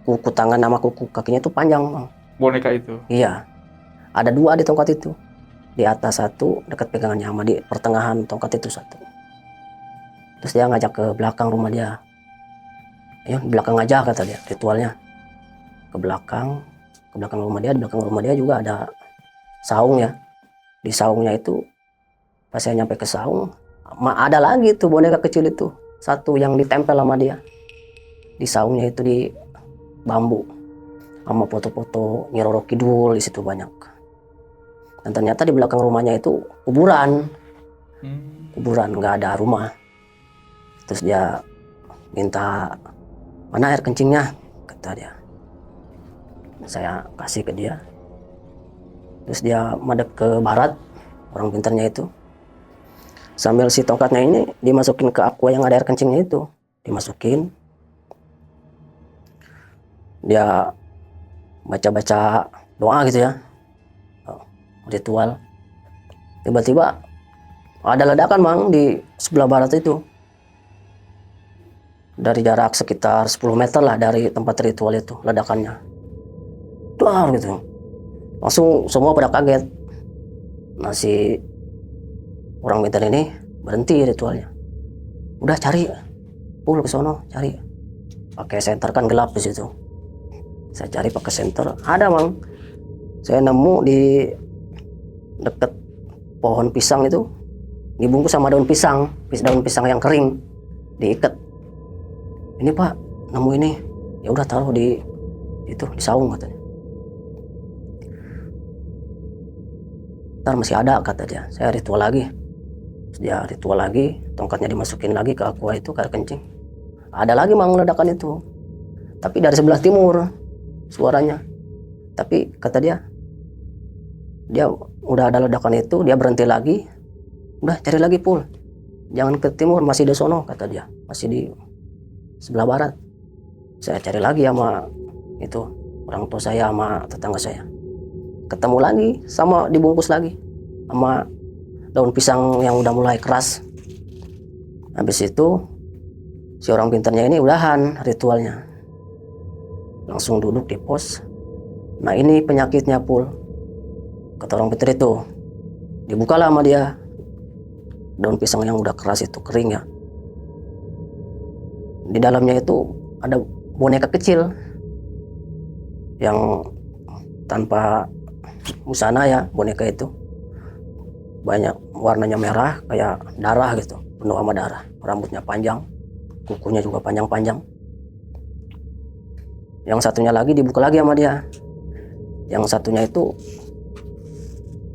kuku tangan sama kuku kakinya itu panjang Bang. Boneka itu. Iya, ada 2 di tongkat itu, di atas 1 dekat pegangannya, sama di pertengahan tongkat itu 1. Terus dia ngajak ke belakang rumah dia, ayo belakang aja kata dia, ritualnya ke belakang rumah dia. Di belakang rumah dia juga ada saung ya. Di saungnya itu pas saya nyampe ke saung, ada lagi tuh boneka kecil itu 1 yang ditempel sama dia di saungnya itu, di bambu, sama foto-foto Nyi Roro Kidul di situ banyak. Dan ternyata di belakang rumahnya itu kuburan, nggak ada rumah. Terus dia minta, mana air kencingnya, kata dia. Saya kasih ke dia. Terus dia madep ke barat, orang pintarnya itu, sambil si tongkatnya ini dimasukin ke aqua yang ada air kencingnya itu, dimasukin. Dia baca-baca doa gitu ya, ritual. Tiba-tiba ada ledakan Bang di sebelah barat itu, dari jarak sekitar 10 meter lah dari tempat ritual itu ledakannya. Dar gitu, langsung semua pada kaget. Nah si orang pintar ini berhenti ritualnya, udah cari, pul ke sono cari, pakai senter kan gelap di situ. Saya cari pakai senter, ada Bang. Saya nemu di deket pohon pisang itu, dibungkus sama daun pisang yang kering, diikat. Ini Pak, nemu ini. Ya udah taruh di itu, di saung katanya. Ntar masih ada kata dia. Saya ritual lagi. Terus dia ritual lagi, tongkatnya dimasukin lagi ke aqua itu, ke air kencing. Ada lagi Bang ledakan itu, tapi dari sebelah timur suaranya. Tapi kata dia udah ada ledakan itu, dia berhenti lagi. Udah cari lagi pul, jangan ke timur, masih di sono kata dia, masih di sebelah barat. Saya cari lagi sama itu orang tua saya sama tetangga saya, ketemu lagi, sama dibungkus lagi sama daun pisang yang udah mulai keras. Habis itu si orang pintarnya ini udahan ritualnya, langsung duduk di pos. Nah ini penyakitnya pul, kata orang pintar itu. Dibukalah sama dia daun pisang yang udah keras itu, kering ya. Di dalamnya itu ada boneka kecil yang tanpa busana ya, boneka itu banyak warnanya merah kayak darah gitu, penuh sama darah. Rambutnya panjang, kukunya juga panjang-panjang. Yang satunya lagi dibuka lagi sama dia. Yang satunya itu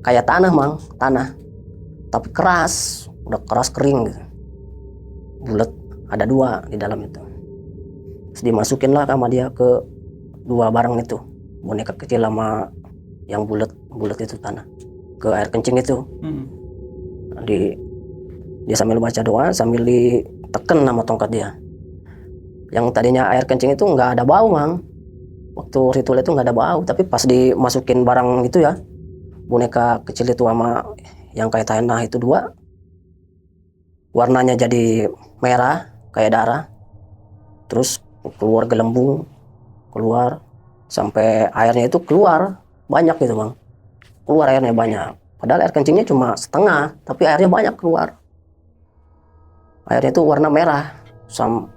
kayak tanah Mang, tanah tapi keras, udah keras kering gitu, bulat, ada 2 di dalam itu. Terus dimasukin lah sama dia ke 2 barang itu, boneka kecil sama yang bulat itu tanah, ke air kencing itu. Dia sambil baca doa, sambil diteken sama tongkat dia. Yang tadinya air kencing itu nggak ada bau Mang, waktu ritual itu nggak ada bau, tapi pas dimasukin barang itu ya, boneka kecil itu sama yang kayak tanah itu 2, warnanya jadi merah kayak darah, terus keluar gelembung, keluar sampai airnya itu keluar banyak gitu Bang, keluar airnya banyak. Padahal air kencingnya cuma setengah, tapi airnya banyak keluar. Airnya itu warna merah, sama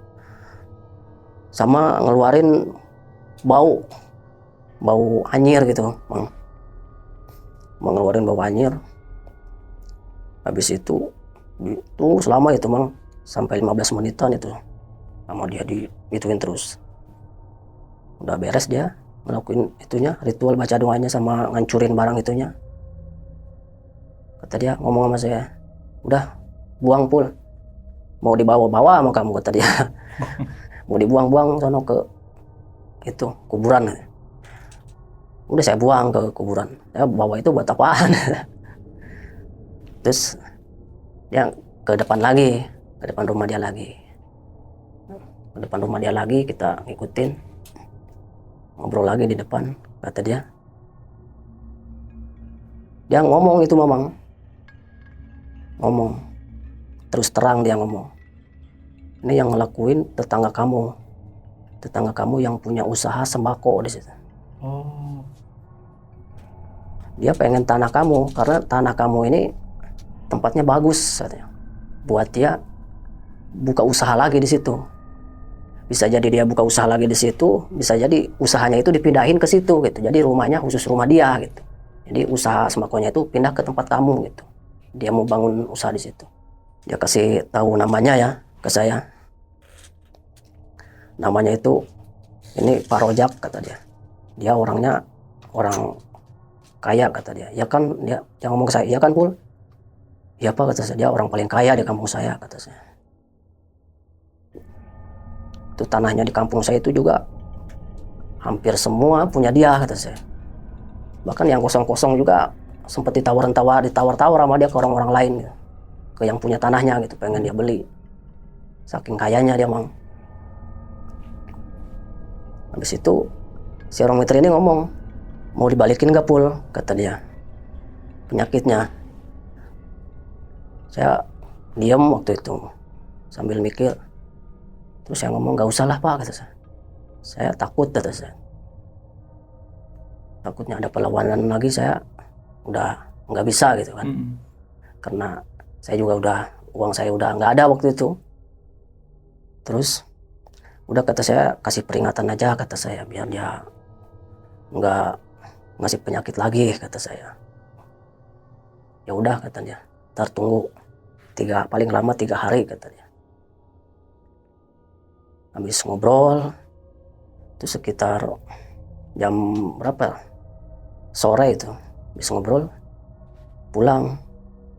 ngeluarin bau anyir gitu Bang, mau ngeluarin bau anyir. Habis itu selama itu Bang, sampai 15 menitan itu sama dia diituin terus. Udah beres dia ngelakuin itunya, ritual baca doanya sama ngancurin barang itunya. Kata dia, ngomong sama saya, udah buang pul, mau dibawa-bawa sama kamu, kata dia. Mau dibuang-buang sono ke itu kuburan. Udah saya buang ke kuburan, saya bawa itu buat apaan? Terus dia ke depan lagi, ke depan rumah dia lagi, kita ngikutin, ngobrol lagi di depan. Kata dia ngomong itu Mamang, ngomong terus terang, dia ngomong, ini yang ngelakuin tetangga kamu, tetangga kamu yang punya usaha sembako di situ. Oh. Dia pengen tanah kamu karena tanah kamu ini tempatnya bagus katanya. Buat dia buka usaha lagi di situ. Bisa jadi dia buka usaha lagi di situ, bisa jadi usahanya itu dipindahin ke situ gitu. Jadi rumahnya khusus rumah dia gitu. Jadi usaha sembakonya itu pindah ke tempat kamu gitu. Dia mau bangun usaha di situ. Dia kasih tahu namanya ya ke saya. Namanya itu ini Pak Rojak kata dia. Dia orangnya orang kaya kata dia. Ya kan, dia yang ngomong ke saya, ya kan Pul? Ya Pak kata saya, dia orang paling kaya di kampung saya kata saya. Itu tanahnya di kampung saya itu juga hampir semua punya dia kata saya. Bahkan yang kosong-kosong juga sempat ditawar-tawar sama dia ke orang-orang lain gitu. Ke yang punya tanahnya gitu, pengen dia beli. Saking kayanya dia mang. Habis itu si orang mitra ini ngomong, mau dibalikin gak Pul? Kata dia, penyakitnya. Saya diam waktu itu sambil mikir. Terus saya ngomong, gak usah lah Pak kata saya. Saya takut kata saya. Takutnya ada perlawanan lagi, saya udah nggak bisa gitu kan. Karena saya juga uang saya udah nggak ada waktu itu. Terus udah kata saya, kasih peringatan aja kata saya, biar dia nggak ngasih penyakit lagi kata saya. Ya udah katanya, ntar tunggu paling lama 3 hari katanya. Habis ngobrol itu sekitar jam berapa sore itu, habis ngobrol pulang,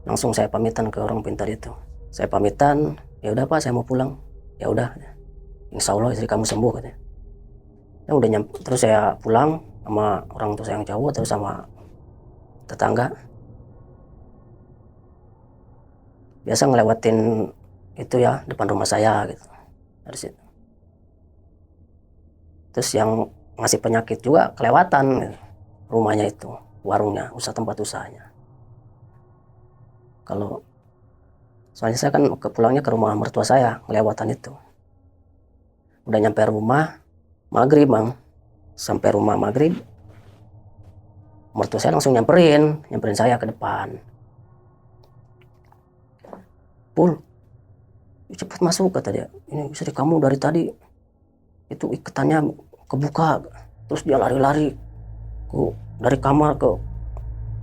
langsung saya pamitan ke orang pintar itu. Saya pamitan, ya udah Pak saya mau pulang. Ya udah, insya Allah istri kamu sembuh katanya. Ya udah terus saya pulang sama orang tua saya yang cowok, terus sama tetangga. Biasa ngelewatin itu ya depan rumah saya gitu dari situ. Terus yang ngasih penyakit juga kelewatan gitu. Rumahnya itu, warungnya, tempat usahanya. Kalau soalnya saya kan pulangnya ke rumah mertua saya, kelewatan itu. Udah nyampe rumah maghrib bang, sampai rumah maghrib mertua saya langsung nyamperin saya ke depan. Pul, cepet masuk kata dia. Ini istri kamu dari tadi itu ikatannya kebuka. Terus dia lari-lari dari kamar ke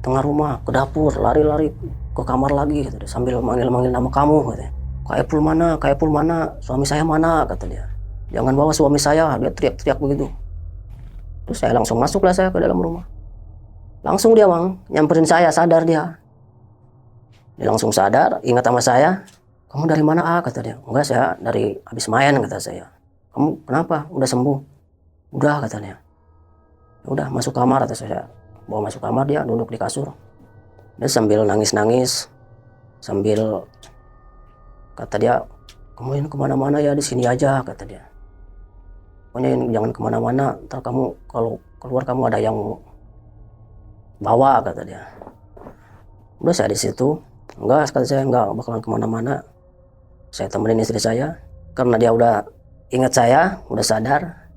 tengah rumah ke dapur, lari-lari ke kamar lagi kata dia, sambil manggil-manggil nama kamu katanya. Kak Epul mana, suami saya mana kata dia. Jangan bawa suami saya, dia teriak-teriak begitu. Terus saya langsung masuklah saya ke dalam rumah. Langsung dia bang nyamperin saya, sadar dia. Dia langsung sadar, ingat sama saya. Kamu dari mana kata dia. Enggak, saya dari habis main kata saya. Kamu kenapa? Udah sembuh? Udah katanya. Udah masuk kamar kata saya. Bawa masuk kamar, dia duduk di kasur. Dia sambil nangis-nangis, sambil kata dia, kamu ini kemana-mana ya, di sini aja kata dia. Pokoknya jangan kemana-mana, ntar kamu kalau keluar kamu ada yang bawa kata dia. Udah saya di situ. Enggak, kata saya enggak bakalan kemana-mana. Saya temenin istri saya karena dia udah ingat saya, udah sadar.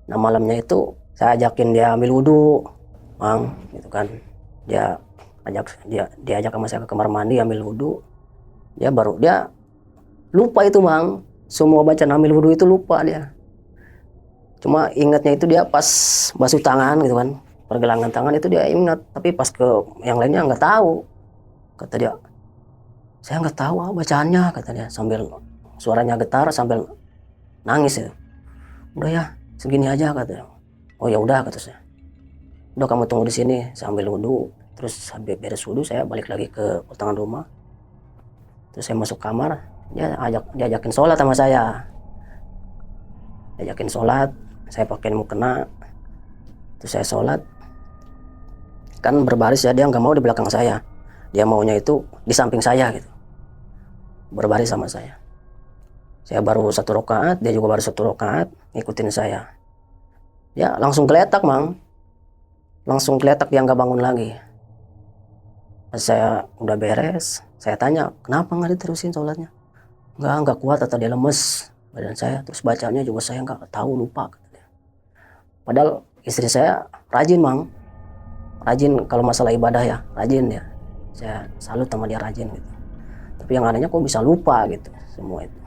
Nah malamnya itu saya ajakin dia ambil wudhu, mang, gitu kan. Dia ajak sama saya ke kamar mandi ambil wudhu. Dia lupa itu mang, semua bacaan ambil wudhu itu lupa dia. Cuma ingatnya itu dia pas basuh tangan gitu kan, pergelangan tangan itu dia ingat, tapi pas ke yang lainnya nggak tahu. Kata dia, saya nggak tahu bacaannya kata dia, sambil suaranya getar sambil nangis ya. Udah ya segini aja kata dia. Oh ya udah kata saya. Udah kamu tunggu di sini, saya ambil wudhu. Terus sambil beres wudhu saya balik lagi ke pertengahan rumah. Terus saya masuk kamar, diajakin sholat sama saya. Diajakin sholat, saya pakai mukena. Terus saya sholat. Kan berbaris ya, dia nggak mau di belakang saya. Dia maunya itu di samping saya gitu. Berbaris sama saya. Saya baru 1 rakaat, dia juga baru 1 rakaat, ngikutin saya. Ya langsung geletak mang. Langsung geletak, dia nggak bangun lagi. Pas saya udah beres, saya tanya, kenapa nggak diterusin sholatnya? Nggak kuat, atau dia lemes. badan saya. Terus bacanya juga saya nggak tahu, lupa. Padahal istri saya rajin Mang, rajin kalau masalah ibadah ya, rajin ya. Saya salut sama dia, rajin gitu. Tapi yang anehnya kok bisa lupa gitu semua itu.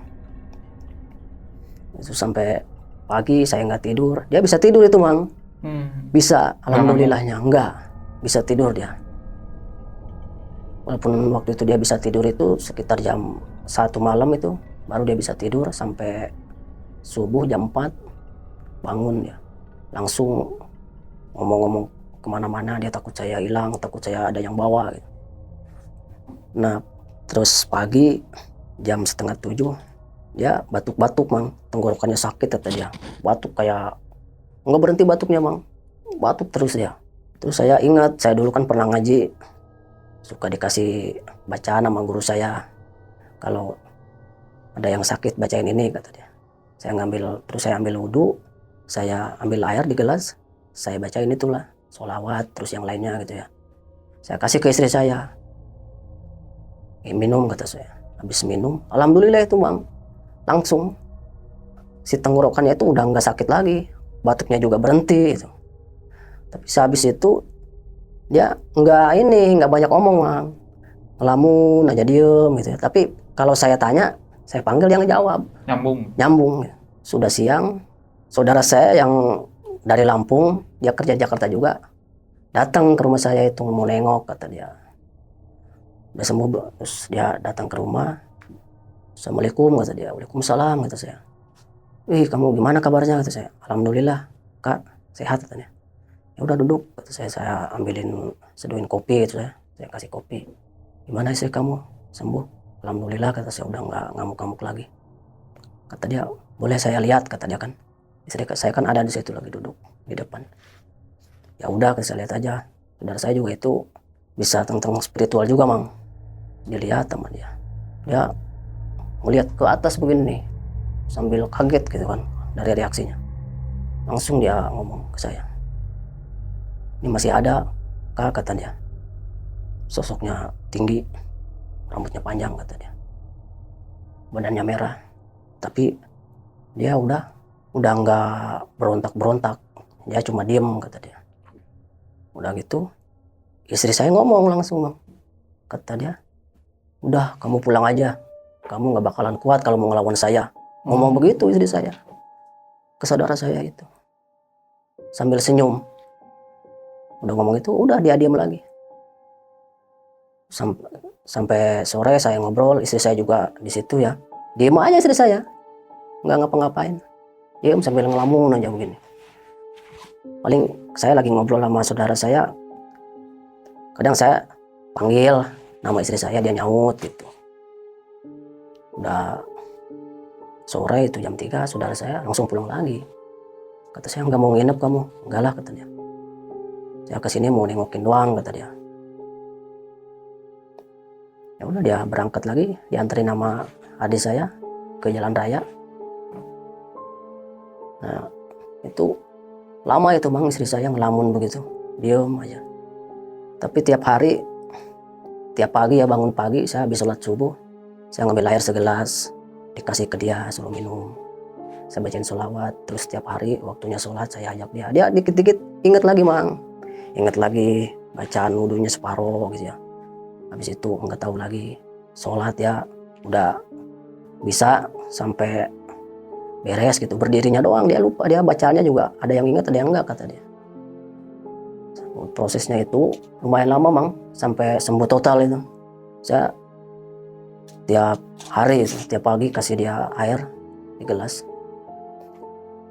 Itu sampai pagi saya nggak tidur, dia bisa tidur itu Mang. Bisa, alhamdulillahnya enggak bisa tidur dia. Walaupun waktu itu dia bisa tidur itu sekitar jam 1 malam itu baru dia bisa tidur, sampai subuh jam 4 bangun dia. Langsung ngomong-ngomong kemana-mana, dia takut saya hilang, takut saya ada yang bawa gitu. Nah terus pagi jam 6:30 dia batuk-batuk Mang, tenggorokannya sakit kata dia. Batuk kayak nggak berhenti batuknya Mang, batuk terus dia. Terus saya ingat, saya dulu kan pernah ngaji, suka dikasih bacaan sama guru saya, kalau ada yang sakit bacain ini kata dia. Terus saya ambil wudhu, saya ambil air di gelas, saya bacain itulah sholawat terus yang lainnya gitu ya. Saya kasih ke istri saya, minum kata saya. Habis minum, alhamdulillah itu Mang, langsung si tenggorokannya itu udah nggak sakit lagi, batuknya juga berhenti gitu. Tapi sehabis itu dia nggak banyak omong Mang, ngelamun aja diem gitu ya. Tapi kalau saya tanya, saya panggil yang jawab, nyambung. Sudah siang, saudara saya yang dari Lampung, dia kerja Jakarta juga, datang ke rumah saya itu mau nengok kata dia. Udah sembuh, terus dia datang ke rumah, assalamualaikum kata dia. Waalaikumsalam kata saya. Wih kamu gimana kabarnya kata saya. Alhamdulillah kak, sehat katanya. Ya udah duduk kata saya seduhin kopi gitu ya. Saya kasih kopi. Gimana istri kamu, sembuh? Alhamdulillah kata saya, udah nggak ngamuk-ngamuk lagi. Kata dia, boleh saya lihat kata dia kan. Istri saya kan ada di situ lagi duduk di depan. Ya udah saya lihat aja. Saudara saya juga itu bisa tentang spiritual juga Mang. Dilihat sama dia. Dia melihat ke atas begini nih, sambil kaget gitu kan dari reaksinya. Langsung dia ngomong ke saya, ini masih ada kak kata dia. Sosoknya tinggi, rambutnya panjang kata dia, badannya merah, tapi dia udah nggak berontak, dia cuma diem kata dia. Udah gitu istri saya ngomong langsung Mang, kata dia, udah kamu pulang aja, kamu nggak bakalan kuat kalau mau ngelawan saya. Ngomong begitu istri saya ke saudara saya itu sambil senyum. Udah ngomong itu, udah dia diam lagi. Sampai sore saya ngobrol, istri saya juga di situ ya. Diam aja istri saya, nggak ngapa-ngapain. Diam sambil ngelamun aja begini. Paling saya lagi ngobrol sama saudara saya, kadang saya panggil nama istri saya, dia nyaut gitu. Udah sore itu jam 3, saudara saya langsung pulang lagi. Kata saya, nggak mau nginep kamu? Enggak lah kata dia. Saya kesini mau nengokin doang kata dia. Ya udah dia berangkat lagi, dianterin sama adik saya ke jalan raya. Nah itu lama itu Mang, istri saya ngelamun begitu, diem aja. Tapi tiap hari, tiap pagi ya, bangun pagi saya habis sholat subuh, saya ngambil air segelas, dikasih ke dia, suruh minum. Saya bacain sholawat, terus tiap hari waktunya sholat saya ajak dia. Dia dikit-dikit inget lagi Mang, inget lagi bacaan wudhunya separuh gitu ya. Habis itu nggak tahu lagi sholat ya, udah bisa sampai beres gitu, berdirinya doang dia lupa, dia bacaannya juga ada yang ingat ada yang enggak kata dia. Prosesnya itu lumayan lama Mang, sampai sembuh total itu. Saya tiap hari itu, tiap pagi kasih dia air di gelas.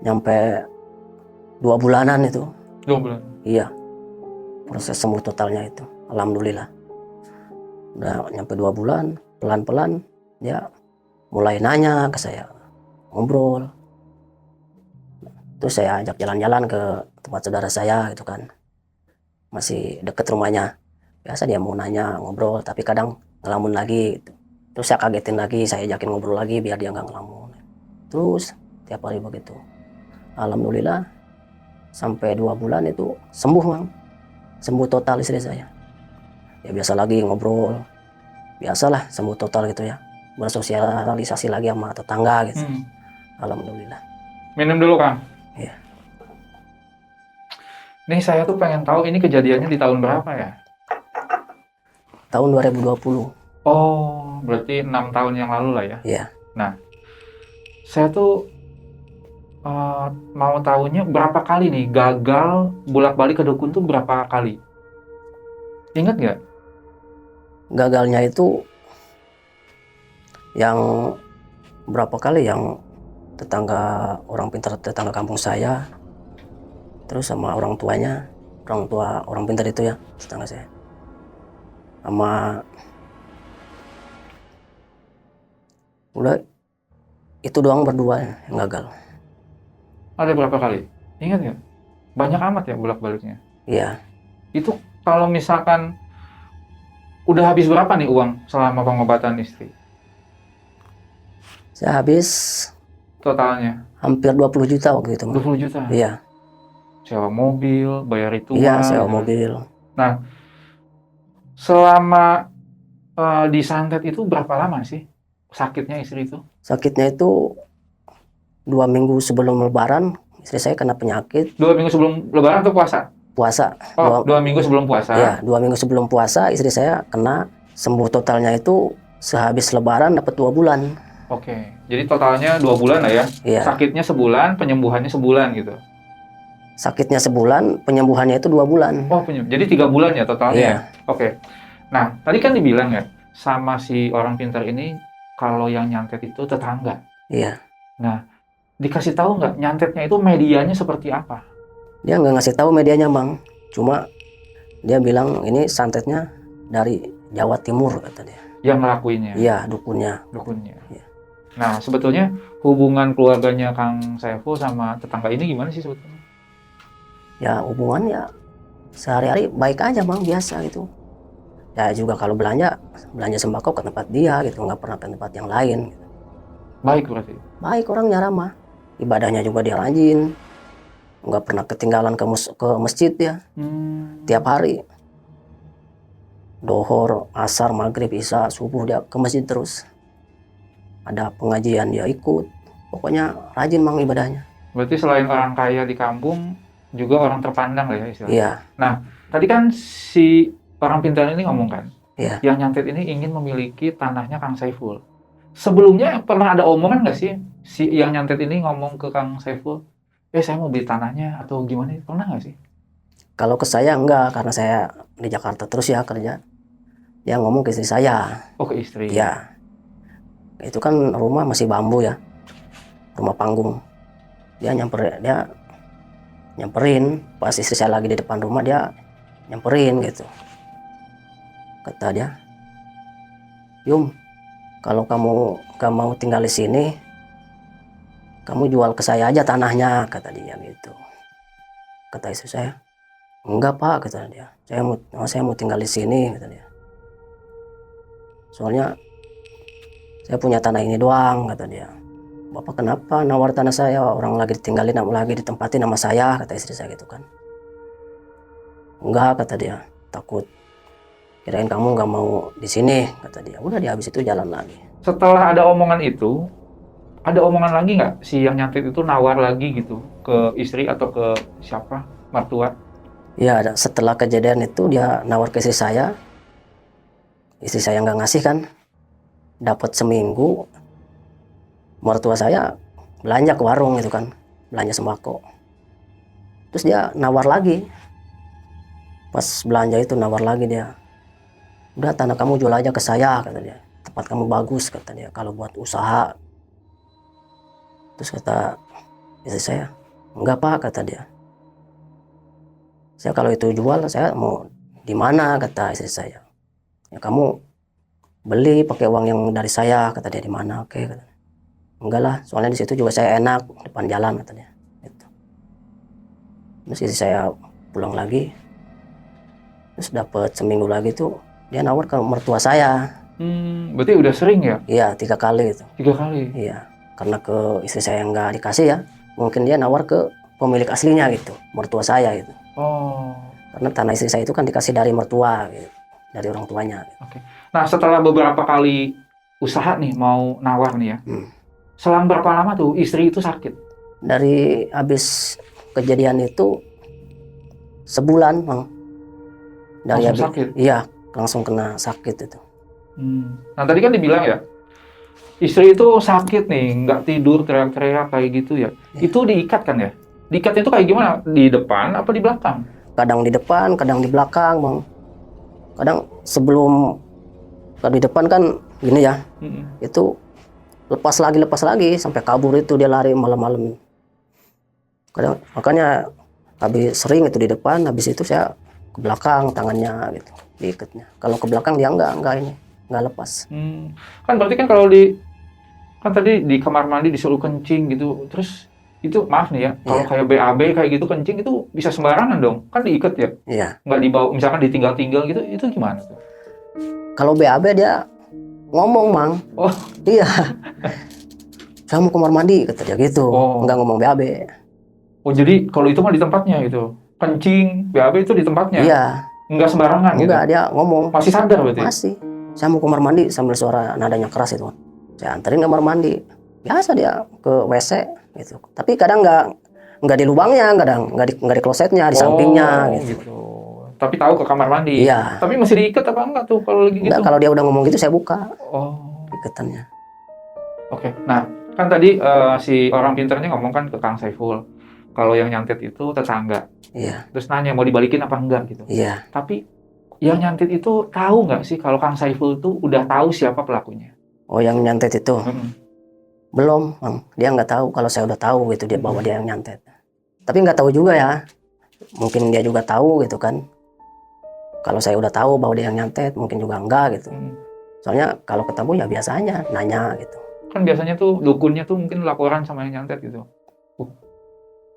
Nyampe 2 bulanan itu. 2 bulan? Iya, proses sembuh totalnya itu, alhamdulillah. Udah nyampe 2 bulan, pelan-pelan dia mulai nanya ke saya, ngobrol. Terus saya ajak jalan-jalan ke tempat saudara saya gitu kan, masih deket rumahnya. Biasa dia mau nanya, ngobrol, tapi kadang ngelamun lagi gitu. Terus saya kagetin lagi, saya ajakin ngobrol lagi biar dia nggak ngelamun. Terus tiap hari begitu. Alhamdulillah sampai 2 bulan itu sembuh Mang, sembuh total istri saya. Ya biasa lagi ngobrol, biasalah sembuh total gitu ya, bersosialisasi lagi sama tetangga gitu. Alhamdulillah. Minum dulu, Kang. Iya. Nih saya tuh pengen tahu ini kejadiannya di tahun berapa ya? Tahun 2020. Oh, berarti 6 tahun yang lalu lah ya. Iya. Nah, saya tuh mau tahunya berapa kali nih gagal bolak-balik ke dukun tuh berapa kali? Ingat nggak? Gagalnya itu yang berapa kali, yang tetangga orang pintar, tetangga kampung saya, terus sama orang tuanya, orang tua orang pintar itu ya, tetangga saya, sama udah itu doang berdua yang gagal. Ada berapa kali? Ingat nggak? Banyak amat ya bolak-baliknya. Iya. Itu kalau misalkan udah habis berapa nih uang selama pengobatan istri? Saya habis Totalnya hampir 20 juta waktu itu. 20 juta. Iya. Sewa mobil, bayar ritual. Iya, sewa gitu. mobil. Nah, selama disantet itu berapa lama sih sakitnya istri itu? Sakitnya itu 2 minggu sebelum Lebaran, istri saya kena penyakit. 2 minggu sebelum Lebaran atau puasa? Puasa. Oh, 2 minggu sebelum puasa. Iya, 2 minggu sebelum puasa istri saya kena. Sembuh totalnya itu sehabis Lebaran dapat 2 bulan. Oke, jadi totalnya 2 bulan lah ya. Iya. Sakitnya sebulan, penyembuhannya sebulan gitu. Sakitnya sebulan, penyembuhannya itu 2 bulan. Oh, jadi 3 bulan ya totalnya. Iya. Ya? Oke. Nah, tadi kan dibilang ya sama si orang pintar ini kalau yang nyantet itu tetangga. Iya. Nah, dikasih tahu nggak nyantetnya itu medianya seperti apa? Dia nggak ngasih tahu medianya, Bang. Cuma dia bilang ini santetnya dari Jawa Timur, kata dia. Yang ngelakuinnya? Iya, dukunnya. Dukunnya. Iya. Nah, sebetulnya hubungan keluarganya Kang Saiful sama tetangga ini gimana sih sebetulnya? Ya hubungannya sehari-hari baik aja, Bang, biasa gitu. Ya juga kalau belanja sembako ke tempat dia gitu, nggak pernah ke tempat yang lain. Baik berarti? Baik, orangnya ramah. Ibadahnya juga dia rajin. Nggak pernah ketinggalan ke masjid ya. Tiap hari. Dohor, asar, maghrib, isya, subuh dia ke masjid terus. Ada pengajian dia ikut. Pokoknya rajin, Bang, ibadahnya. Berarti selain orang kaya di kampung, juga orang terpandang lah ya istilahnya? Iya. Nah, tadi kan si orang pintar ini ngomong kan, Iya. yang nyantet ini ingin memiliki tanahnya Kang Saiful. Sebelumnya pernah ada omongan nggak sih si yang nyantet ini ngomong ke Kang Saiful, saya mau beli tanahnya atau gimana? Pernah nggak sih? Kalau ke saya enggak, karena saya di Jakarta terus ya kerja. Dia ngomong ke istri saya. Oh, ke istri? Iya. Itu kan rumah masih bambu ya, rumah panggung. Dia nyamperin pas istri saya lagi di depan rumah, dia nyamperin gitu. Kata dia, Yum, kalau kamu gak mau tinggal di sini, kamu jual ke saya aja tanahnya, kata dia gitu. Kata istri saya, enggak Pak, kata dia, saya mau tinggal di sini, kata dia. Soalnya saya punya tanah ini doang, kata dia. Bapak kenapa nawar tanah saya, orang lagi ditinggalin, lagi ditempatin sama saya, kata istri saya gitu kan. Enggak, kata dia, takut kirain kamu nggak mau di sini, kata dia. Udah, dia habis itu jalan lagi. Setelah ada omongan itu, ada omongan lagi nggak si yang nyantet itu nawar lagi gitu ke istri atau ke siapa, mertua? Ya, setelah kejadian itu dia nawar ke istri saya. Istri saya nggak ngasih kan. Dapat seminggu, mertua saya belanja ke warung gitu kan, belanja sembako. Terus dia nawar lagi. Pas belanja itu nawar lagi dia. Udah, tanah kamu jual aja ke saya, kata dia. Tempat kamu bagus, kata dia, kalau buat usaha. Terus kata istri saya, enggak Pak, kata dia. Saya kalau itu jual, saya mau di mana, kata istri saya. Ya kamu beli pakai uang yang dari saya, kata dia. Di mana? Oke, kata. Enggak lah, soalnya di situ juga saya enak, depan jalan, kata dia. Gitu. Terus istri saya pulang lagi. Terus dapat seminggu lagi tuh dia nawar ke mertua saya. Berarti udah sering ya? Iya, 3 kali itu. 3 kali? Iya, karena ke istri saya nggak dikasih ya. Mungkin dia nawar ke pemilik aslinya gitu, mertua saya gitu. Oh. Karena tanah istri saya itu kan dikasih dari mertua gitu, dari orang tuanya. Gitu. Oke. Nah, setelah beberapa kali usaha nih mau nawar nih ya, selang berapa lama tuh istri itu sakit? Dari habis kejadian itu sebulan, Bang. Langsung sakit? Iya, langsung kena sakit itu. Nah tadi kan dibilang ya, istri itu sakit nih, nggak tidur, teriak-teriak kayak gitu ya. Itu diikat kan ya? Diikat itu kayak gimana? Di depan apa di belakang? Kadang di depan, kadang di belakang, Bang. Kadang kalau di depan kan gini ya, itu lepas lagi sampai kabur itu dia lari malam-malam. Kadang makanya habis sering itu di depan, habis itu saya ke belakang tangannya gitu diikatnya. Kalau ke belakang dia nggak lepas. Kan berarti kan kan tadi di kamar mandi disuruh kencing gitu, terus itu maaf nih ya, kalau kayak BAB kayak gitu kencing itu bisa sembarangan dong, kan diikat ya? Iya. Nggak dibawa, misalkan ditinggal-tinggal gitu, itu gimana tuh? Kalau BAB dia ngomong, Mang. Oh. Iya. Saya mau kamar mandi, kata dia gitu. Nggak ngomong BAB. Oh, jadi kalau itu mah di tempatnya gitu. Kencing, BAB itu di tempatnya? Iya. Nggak sembarangan gitu? Enggak, dia ngomong. Masih sadar berarti? Masih. Saya mau kamar mandi sambil suara nadanya keras itu. Saya anterin kamar mandi. Biasa dia ke WC gitu. Tapi kadang nggak di lubangnya, nggak di klosetnya, di sampingnya gitu. Tapi tahu ke kamar mandi. Iya. Tapi masih diikat apa enggak tuh kalau lagi gitu? Enggak, kalau dia udah ngomong gitu saya buka. Oh. Ikatannya. Oke. Nah, kan tadi si orang pinternya ngomong kan ke Kang Saiful. Kalau yang nyantet itu tetangga. Iya. Terus nanya mau dibalikin apa enggak gitu. Iya. Tapi yang nyantet itu tahu nggak sih kalau Kang Saiful itu udah tahu siapa pelakunya? Oh, yang nyantet itu? Belum, Bang. Dia nggak tahu kalau saya udah tahu gitu dia bahwa dia yang nyantet. Tapi nggak tahu juga ya. Mungkin dia juga tahu gitu kan. Kalau saya udah tahu bahwa dia yang nyantet, mungkin juga enggak gitu. Soalnya kalau ketemu ya biasa aja, nanya gitu. Kan biasanya tuh dukunnya tuh mungkin laporan sama yang nyantet gitu.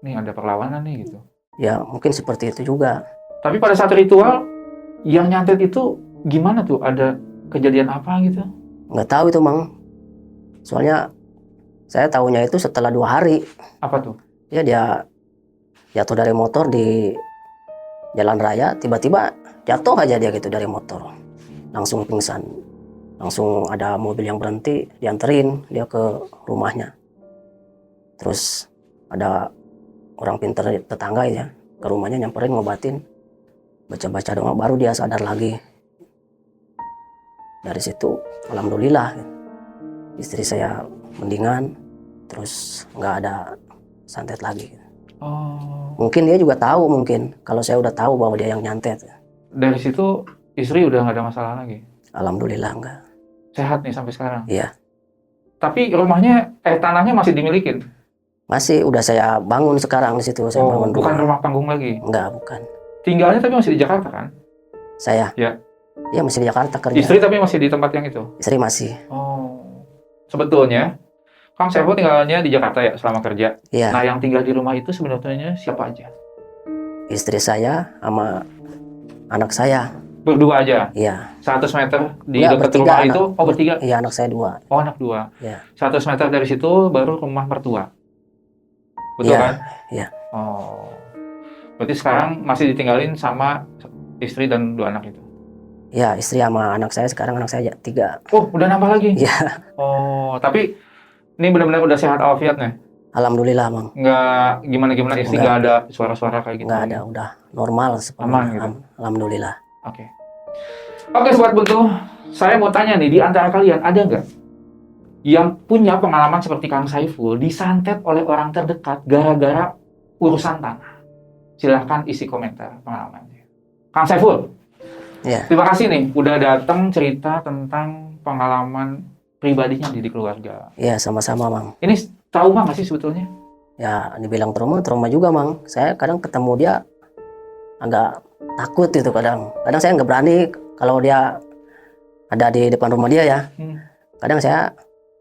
Nih ada perlawanan nih gitu. Ya mungkin seperti itu juga. Tapi pada saat ritual, yang nyantet itu gimana tuh? Ada kejadian apa gitu? Nggak tahu itu, Mang. Soalnya saya tahunya itu setelah 2 hari. Apa tuh? Ya dia jatuh dari motor di jalan raya, tiba-tiba jatuh aja dia gitu dari motor. Langsung pingsan. Langsung ada mobil yang berhenti, dianterin dia ke rumahnya. Terus ada orang pintar tetangga ya, ke rumahnya nyamperin, ngobatin. Baca-baca doa, baru dia sadar lagi. Dari situ, alhamdulillah, istri saya mendingan, terus nggak ada santet lagi. Oh. Mungkin dia juga tahu, mungkin kalau saya udah tahu bahwa dia yang nyantet. Dari situ istri udah nggak ada masalah lagi? Alhamdulillah enggak. Sehat nih sampai sekarang? Iya. Tapi tanahnya masih dimilikin? Masih, udah saya bangun sekarang di situ. Saya bangun bukan rumah panggung lagi? Enggak, bukan. Tinggalnya tapi masih di Jakarta kan? Saya? Ya. Iya, masih di Jakarta kerja. Istri tapi masih di tempat yang itu? Istri masih. Oh. Sebetulnya, Kang Saiful tinggalnya di Jakarta ya selama kerja? Iya. Nah, yang tinggal di rumah itu sebenarnya siapa aja? Istri saya sama anak saya. Berdua aja? Iya. 100 meter di dekat rumah itu? Oh, bertiga? Iya, anak saya 2. Oh, anak 2? Iya. 100 meter dari situ baru rumah mertua? Betul kan? Iya. Oh. Berarti sekarang masih ditinggalin sama istri dan 2 anak itu? Iya, istri sama anak saya, sekarang anak saya 3. Oh, udah nambah lagi? Iya. Oh, tapi ini benar-benar udah sehat walafiat nih? Alhamdulillah, Bang. Nggak gimana-gimana istri, nggak ada suara-suara kayak gitu? Nggak ada, udah normal. Aman gitu? Alhamdulillah. Oke. Oke, Sobat Buntu. Saya mau tanya nih, di antara kalian ada nggak yang punya pengalaman seperti Kang Saiful disantet oleh orang terdekat gara-gara urusan tanah? Silahkan isi komentar pengalamannya. Kang Saiful, terima kasih nih udah datang cerita tentang pengalaman pribadinya di keluarga. Iya, sama-sama, Mang. Ini trauma nggak sih sebetulnya? Ya, dibilang trauma juga, Mang. Saya kadang ketemu dia agak takut gitu kadang. Kadang saya nggak berani kalau dia ada di depan rumah dia ya. Kadang saya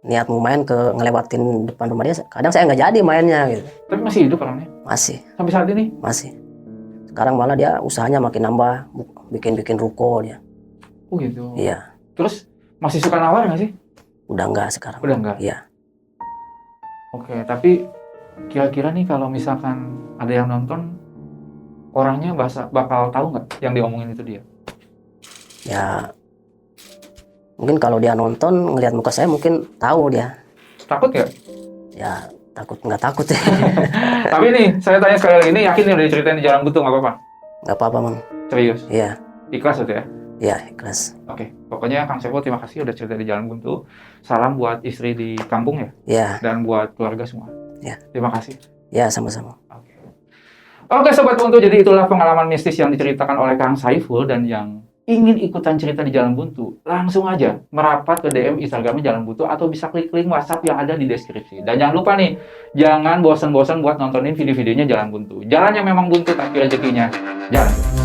niat mau main ngelewatin depan rumah dia. Kadang saya nggak jadi mainnya gitu. Tapi masih hidup orangnya? Masih. Sampai saat ini? Masih. Sekarang malah dia usahanya makin nambah, bikin ruko dia. Oh gitu? Iya. Terus masih suka nawar nggak sih? Udah enggak sekarang. Udah enggak? Iya. Oke, tapi kira-kira nih kalau misalkan ada yang nonton, orangnya bakal tahu nggak yang diomongin itu dia? Ya, mungkin kalau dia nonton ngelihat muka saya mungkin tahu dia. Takut nggak? Ya takut nggak takut ya. Tapi nih, saya tanya sekali lagi, ini yakin nih udah diceritain di Jalan Buntu, nggak apa-apa? Nggak apa-apa Mang. Serius? Iya, Ikhlas itu ya? iya ikhlas. Oke, pokoknya Kang Sevo terima kasih udah cerita di Jalan Buntu. Salam buat istri di kampung ya, Iya, dan buat keluarga semua. Ya. Terima kasih. iya sama-sama. Oke. Oke Sobat Buntu, jadi itulah pengalaman mistis yang diceritakan oleh Kang Saiful, dan yang ingin ikutan cerita di Jalan Buntu, langsung aja merapat ke DM Instagramnya Jalan Buntu atau bisa klik link WhatsApp yang ada di deskripsi. Dan jangan lupa nih, jangan bosan-bosan buat nontonin video-videonya Jalan Buntu. Jalannya memang buntu tapi rezekinya jalan.